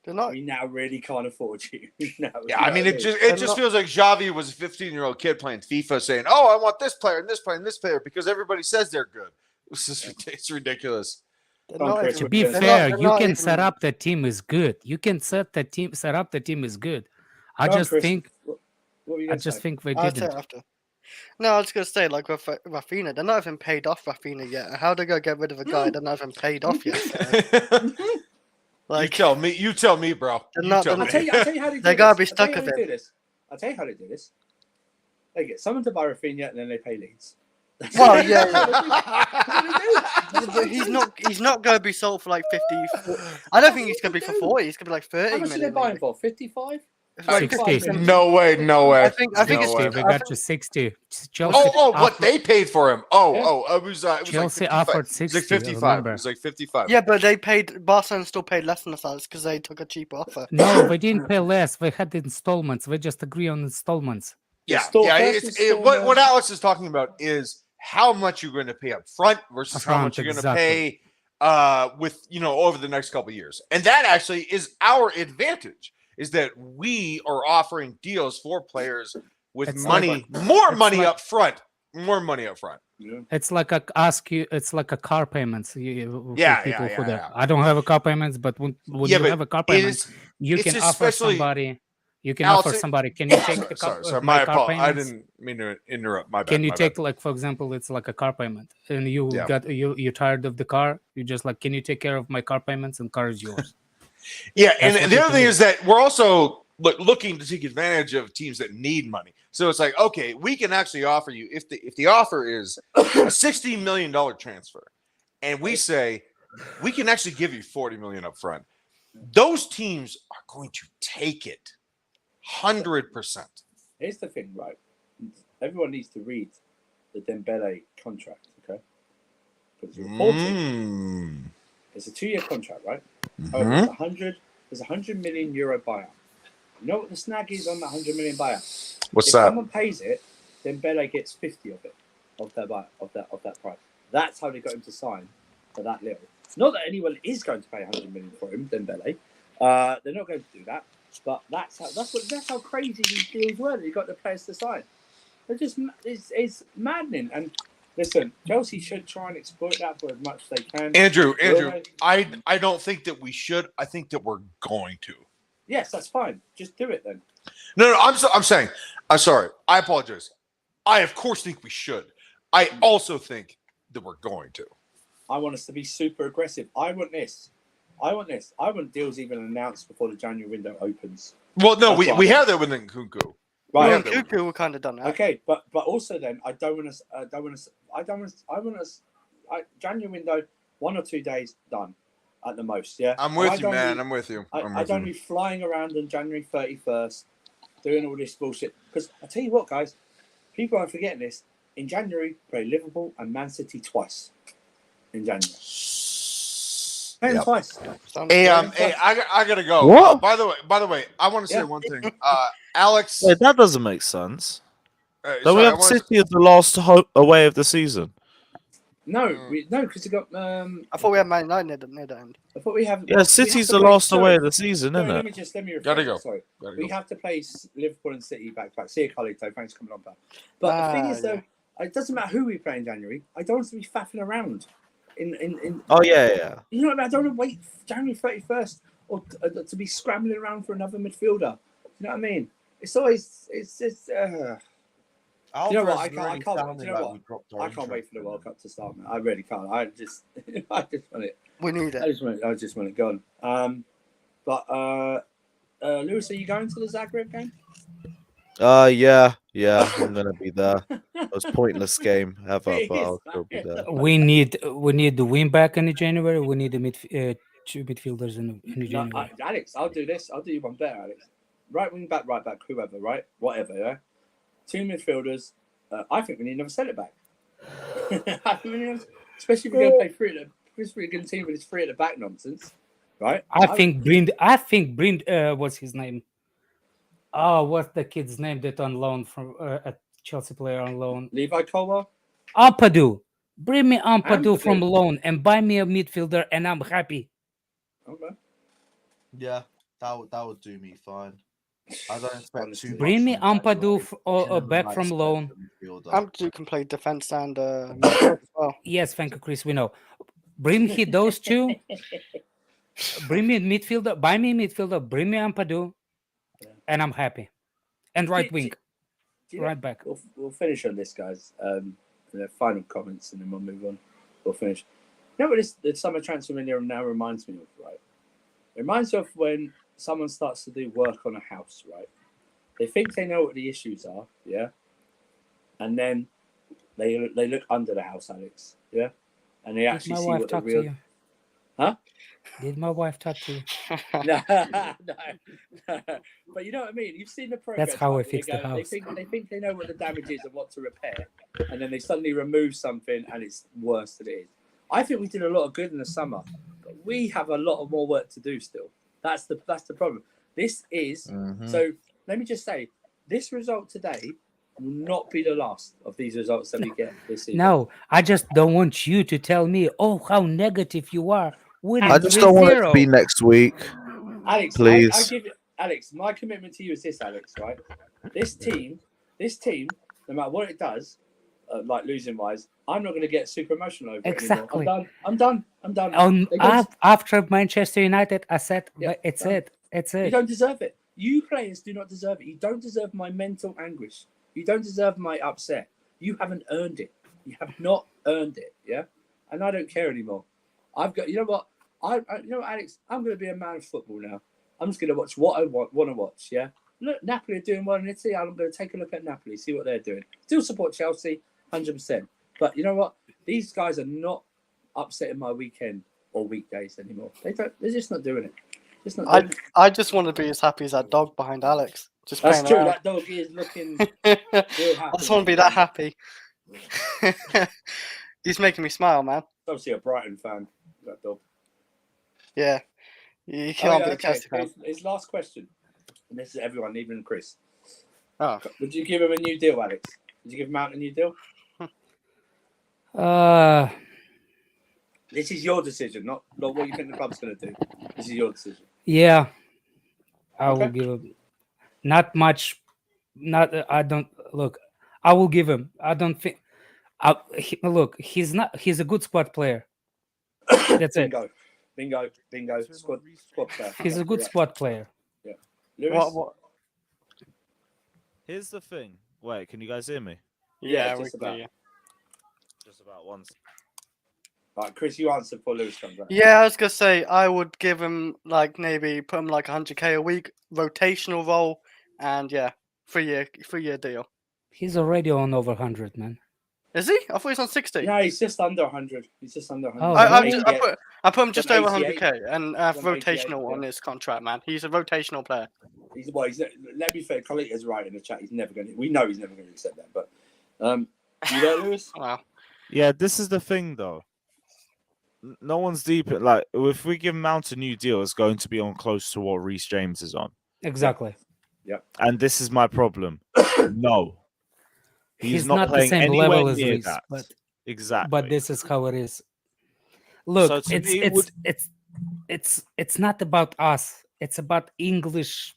They're not. we now really can't afford you. No, Yeah, I mean, it just feels like Xavi was a 15-year-old kid playing FIFA, saying, "Oh, I want this player and this player and this player because everybody says they're good." It's ridiculous. They're not Chris, To even- be They're fair, they're you not can even- set up the team is good. You can set up the team is good. I Go on, just Chris. think What were you I going to just say? think they I'll say didn't. it after. No, I was going to say, like, with Rafinha, they're not even paid off Rafinha yet. How they go get rid of a guy they're not even paid off yet? Like, You tell me, bro. They're You not- tell they're me. I'll tell you how they do They this. gotta be I'll tell you stuck how with they him. do this. I'll tell you how they do this. They get someone to buy Rafinha and then they pay Leeds. well, yeah, That's what but they he's do. not going to be sold for like 50. I don't think he's going to be for 40. He's going to be like 30 How much did they million. buy him maybe. for? 55? It's like 60. 50 million. No way. I think No it's way. They I got to 60. Chelsea What offered- they paid for him? It was like Chelsea 55. offered It was 60. like 55. Remember? It was like 55. Yeah, but Barcelona still paid less than us because they took a cheap offer. No, they didn't pay less. They had installments. They just agree on installments. Yeah. First What installment. Alex is talking about is how much you're going to pay up front versus how much you're going to pay with over the next couple of years. And that actually is our advantage, is that we are offering deals for players with It's money, like- more it's money like- up front. More money up front. Yeah. It's like it's like a car payments. Yeah. I don't have a car payments, but when you but have a car It payment, is, you it's can offer especially- somebody You can Alex, offer somebody. Can you take the car, sorry, my my car apologies. I payments? didn't mean to interrupt. My bad. Can you my take bad. like, for example, it's like a car payment, and you Yeah. got you're tired of the car. You just like, can you take care of my car payments, and car is yours. Yeah, That's what and the you other can thing do. is that we're also looking to take advantage of teams that need money. So it's like, okay, we can actually offer you if the offer is a $60 million transfer, and we say we can actually give you $40 million up front. Those teams are going to take it 100%. Here's the thing, right? Everyone needs to read the Dembele contract, okay? Because it's reported. It's a 2-year contract, right? However, there's a €100 million buyout. You know what the snag is on that 100 million buyout? What's if that? someone pays it, then Dembele gets 50 of it, of that buyout, of that price. That's how they got him to sign for that little. Not that anyone is going to pay 100 million for him, Dembele. They're not going to do that. But that's how crazy these deals were that you got the players to sign. They're just it's maddening. And listen, Chelsea should try and exploit that for as much as they can. Andrew, I don't think that we should. I think that we're going to. Yes, that's fine. Just do it then. No, I'm saying. I'm sorry. I apologize. I of course think we should. I also think that we're going to. I want us to be super aggressive. I want this. I want deals even announced before the January window opens. Well, no, we have that with Nkunku. Right. Well, Cuckoo were kind of done that. Okay, but also then I want us. January window, 1 or 2 days done, at the most. Yeah. I'm with you, man. I'm with you. I don't be flying around on January 31st, doing all this bullshit. Because I tell you what, guys, people aren't forgetting this. In January, play Liverpool and Man City twice. In January. Play them twice. Hey, I gotta go. What? By the way, I want to say one thing. Alex, Wait, that doesn't make sense. Don't sorry, we I have wanna- City as the last away of the season? No, because we got. I thought we had Man United near the end. I thought we have. Yeah, City's the last away of the season, Sorry, isn't let it? me refresh. Gotta go. Sorry. Gotta We go. have to play Liverpool and City back to back. See you, Carlito. Thanks for coming on, pal. But the thing is, though, it doesn't matter who we play in January. I don't want to be faffing around. Oh yeah. You know what I mean? I don't want to wait January 31st or to be scrambling around for another midfielder. You know what I mean? It's always just. You know what? I can't. You know what? I can't wait for the World Cup to start, man. I really can't. I just want it. We need it. I just want it gone. But Lewis, are you going to the Zagreb game? Yeah. I'm gonna be there. It was a pointless game ever, but I'll still be there. We need the win back in January. We need the two midfielders in January. Alex, I'll do this. I'll do you one better, Alex. Right wing back, right back, whoever, right? Whatever, yeah? 2 midfielders. I think we need another centre back. Especially if we're going to play especially if we're going to team with this 3 at the back nonsense, right? I think Brind. What's his name? Oh, what's the kid's name that on loan from a Chelsea player on loan? Levi Colwell? Ampadu. Bring me Ampadu Ampadu. from loan and buy me a midfielder, and I'm happy. Okay. Yeah, that would do me fine. I don't expect too much. Bring me from Ampadu January. back from loan. Ampadu can play defense and midfield as well. Yes, thank you, Chris. We know. Bring me those two. Bring me a midfielder. Buy me a midfielder. Bring me Ampadu, and I'm happy. And right wing, right back. We'll finish on this, guys. The final comments, and then we'll move on. We'll finish. You know what the summer transfer window now reminds me of, right? It reminds me of when someone starts to do work on a house, right? They think they know what the issues are, yeah? And then they look under the house, Alex, yeah? And they actually see what the real... Huh? Did my wife talk to you? No. But you know what I mean? You've seen the progress. That's how I right? fix the house. They think they know what the damage is and what to repair. And then they suddenly remove something and it's worse than it is. I think we did a lot of good in the summer, but we have a lot of more work to do still. That's the problem. This is so. Let me just say, this result today will not be the last of these results that we get this season. No, I just don't want you to tell me, oh, how negative you are. I just don't want it to be next week. Alex, please. I give you, Alex, my commitment to you is this, Alex, right? This team, no matter what it does, like losing wise, I'm not going to get super emotional over it anymore. I'm done. After Manchester United, I said, Yeah, it's it. You don't deserve it. You players do not deserve it. You don't deserve my mental anguish. You don't deserve my upset. You haven't earned it. You have not earned it. Yeah, and I don't care anymore. I've got. You know what? You know what, Alex? I'm going to be a man of football now. I'm just going to watch what I want to watch. Yeah. Look, Napoli are doing well in Italy. I'm going to take a look at Napoli, see what they're doing. Still support Chelsea, 100%. But you know what? These guys are not upsetting my weekend or weekdays anymore. They're just not doing it. Just not doing it. I just want to be as happy as that dog behind Alex. Just That's playing true. around. That dog is looking I real happy. just want to be that happy. He's making me smile, man. Obviously a Brighton fan, that dog. Yeah. You can't be a Chelsea fan. His last question. And this is everyone, even Chris. Oh. Would you give him a new deal, Alex? Would you give Mount a new deal? This is your decision, not what you think the club's going to do. This is your decision. Yeah, I Okay. will give him. Not much. I don't look. I will give him. I don't think. Look, he's not. He's a good squad player. That's it. Bingo. Squad player. He's a good squad player. Yeah. Lewis? What? Here's the thing. Wait, can you guys hear me? Yeah, we just can hear about. you. Just about once. Right, Chris, you answer before Lewis comes back. Yeah, I was gonna say I would give him like maybe put him like 100k a week, rotational role, and yeah, 3-year deal. He's already on over 100, man. Is he? I thought he was on 60. No, he's just under 100. He's just under 100. Oh, I put him just From over 88. 100k and have From 88, rotational on yeah. his contract, man. He's a rotational player. He's let me say, Colletta's right in the chat. He's never going to. We know he's never going to accept that. But you there, Lewis? Wow. Yeah, this is the thing though. No one's deep. Like, if we give Mount a new deal, it's going to be on close to what Reece James is on. Exactly. And this is my problem. No, He's not the playing same anywhere level as near Reece, that. but Exactly. but this is how it is. Look, So to me, it's not about us. It's about English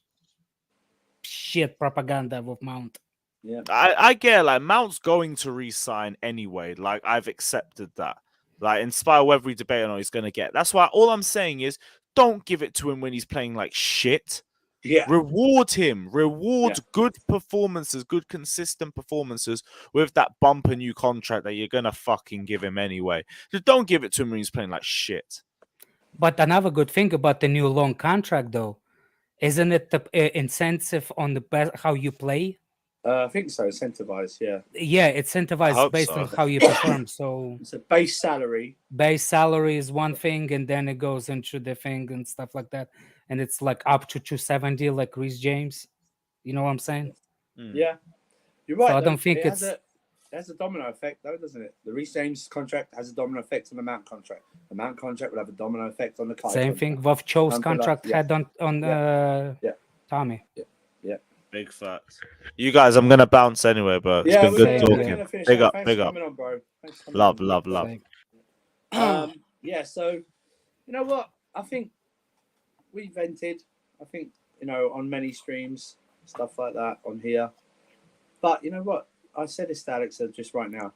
shit propaganda with Mount. Yeah. I get like Mount's going to re-sign anyway. Like, I've accepted that. Like, in spite of whether we debate or not, he's going to get. That's why all I'm saying is don't give it to him when he's playing like shit. Yeah. Reward him. Reward good performances, good consistent performances with that bumper new contract that you're going to fucking give him anyway. Just don't give it to him when he's playing like shit. But another good thing about the new long contract, though, isn't it the incentive on the best how you play? I think so. Incentivized, yeah. Yeah, it's incentivized based on how you perform. So it's a base salary. Base salary is one thing, and then it goes into the thing and stuff like that. And it's like up to 270, like Reece James. You know what I'm saying? Yeah, you're right. So I don't think it has a domino effect, though, doesn't it? The Reece James contract has a domino effect on the Mount contract. The Mount contract will have a domino effect on the Kai same contract. thing with Cho's contract had on Tommy. Yeah. Big facts. You guys, I'm gonna bounce anyway, but it's been good talking. Big up, big up. On, bro. Love. Yeah, so you know what? I think we vented. I think, on many streams, stuff like that on here. But you know what? I said this to Alex just right now.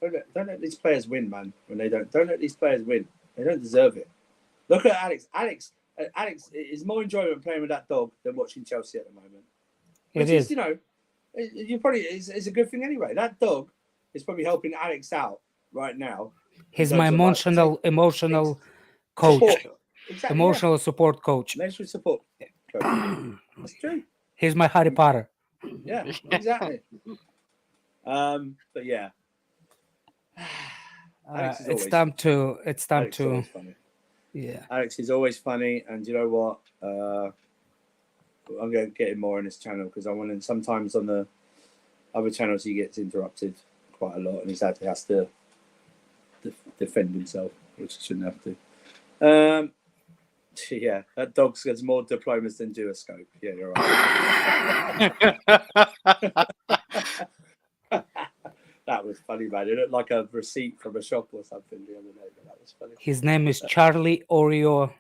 Don't let these players win, man. When they don't let these players win. They don't deserve it. Look at Alex. Alex is more enjoyment playing with that dog than watching Chelsea at the moment. Which is, you probably it's a good thing anyway. That dog is probably helping Alex out right now. He's my emotional coach. Exactly, emotional support coach. Emotional support coach. That's true. He's my Harry Potter. Yeah, exactly. But yeah. It's time to. Yeah. Alex is always funny, and you know what? I'm going to get him more on this channel because I want him. Sometimes on the other channels he gets interrupted quite a lot, and he has to defend himself, which he shouldn't have to. Yeah, that dog has more diplomas than duoscope. Yeah, you're right. That was funny, man. It looked like a receipt from a shop or something the other day, but that was funny. His name is Charlie Oreo.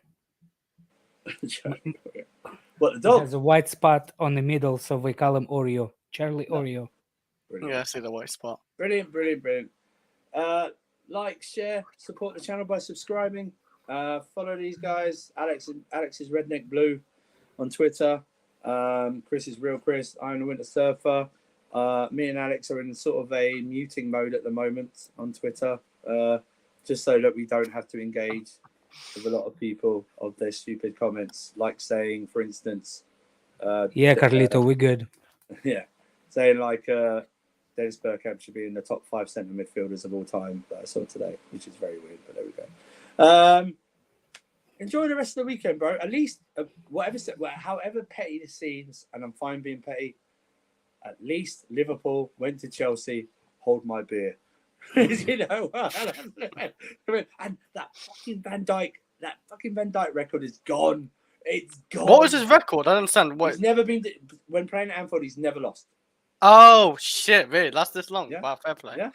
What, the dog? He has a white spot on the middle, so we call him Oreo. Charlie Oreo. Brilliant. Yeah, I see the white spot. Brilliant. Like, share, support the channel by subscribing. Follow these guys. Alex is Redneck Blue on Twitter. Chris is real Chris. I'm the Winter Surfer. Me and Alex are in sort of a muting mode at the moment on Twitter, just so that we don't have to engage with a lot of people of their stupid comments, like saying, for instance, Yeah, Carlito, we're good. yeah, saying like Dennis Bergkamp should be in the top 5 centre midfielders of all time that I saw today, which is very weird, but there we go. Enjoy the rest of the weekend, bro. At least, however petty this seems, and I'm fine being petty, at least Liverpool went to Chelsea, hold my beer. You know, and that fucking Van Dijk record is gone. It's gone. What was his record? I don't understand. What? He's never been, when playing at Anfield, he's never lost. Oh shit! Really? That's this long? Yeah. Wow, fair play. Yeah.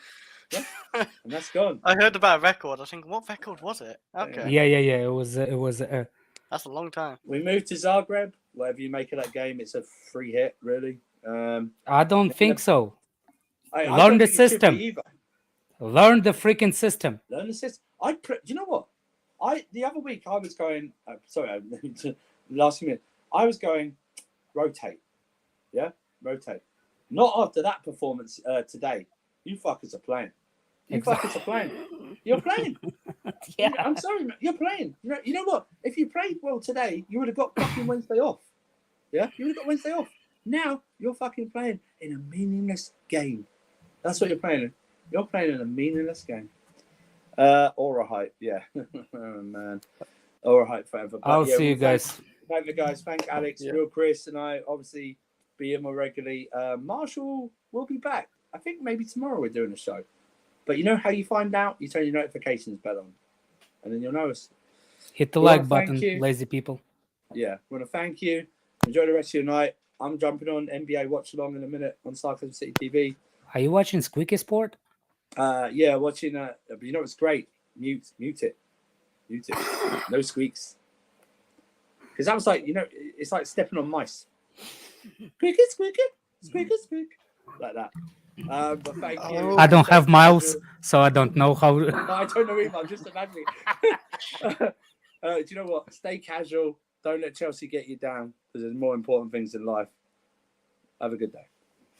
And that's gone. I heard about a record. I think, what record was it? Okay. Yeah. It was. That's a long time. We moved to Zagreb. Whatever you make of that game, it's a free hit, really. I don't think so. I Learn don't the think it should be system. either. Learn the freaking system. Learn the system. You know what? The other week I was going. Last minute I was going. Rotate. Yeah, rotate. Not after that performance today. You fuckers are playing. Fuckers are playing. You're playing. Yeah. I'm sorry, man. You're playing. You know what? If you played well today, you would have got fucking Wednesday off. Yeah, you would have got Wednesday off. Now you're fucking playing in a meaningless game. That's what you're playing in. You're playing in a meaningless game. Aura hype, yeah. Oh man, aura hype forever. But I'll see you guys. Thank the guys. Thank Alex, Real Chris, and I. Obviously, be here more regularly. Marshall will be back. I think maybe tomorrow we're doing a show. But you know how you find out? You turn your notifications bell on, and then you'll know us. Hit the like button, lazy people. Yeah, we want to thank you. Enjoy the rest of your night. I'm jumping on NBA Watch Along in a minute on Sarcasm City TV. Are you watching Squeaky Sport? Yeah, watching. You know what's great? Mute it. No squeaks. Because that was like, it's like stepping on mice. Squeaky, like that. But thank you. I don't have mouse, so I don't know how. No, I don't know either. I'm just imagining. Do you know what? Stay casual. Don't let Chelsea get you down, because there's more important things in life. Have a good day.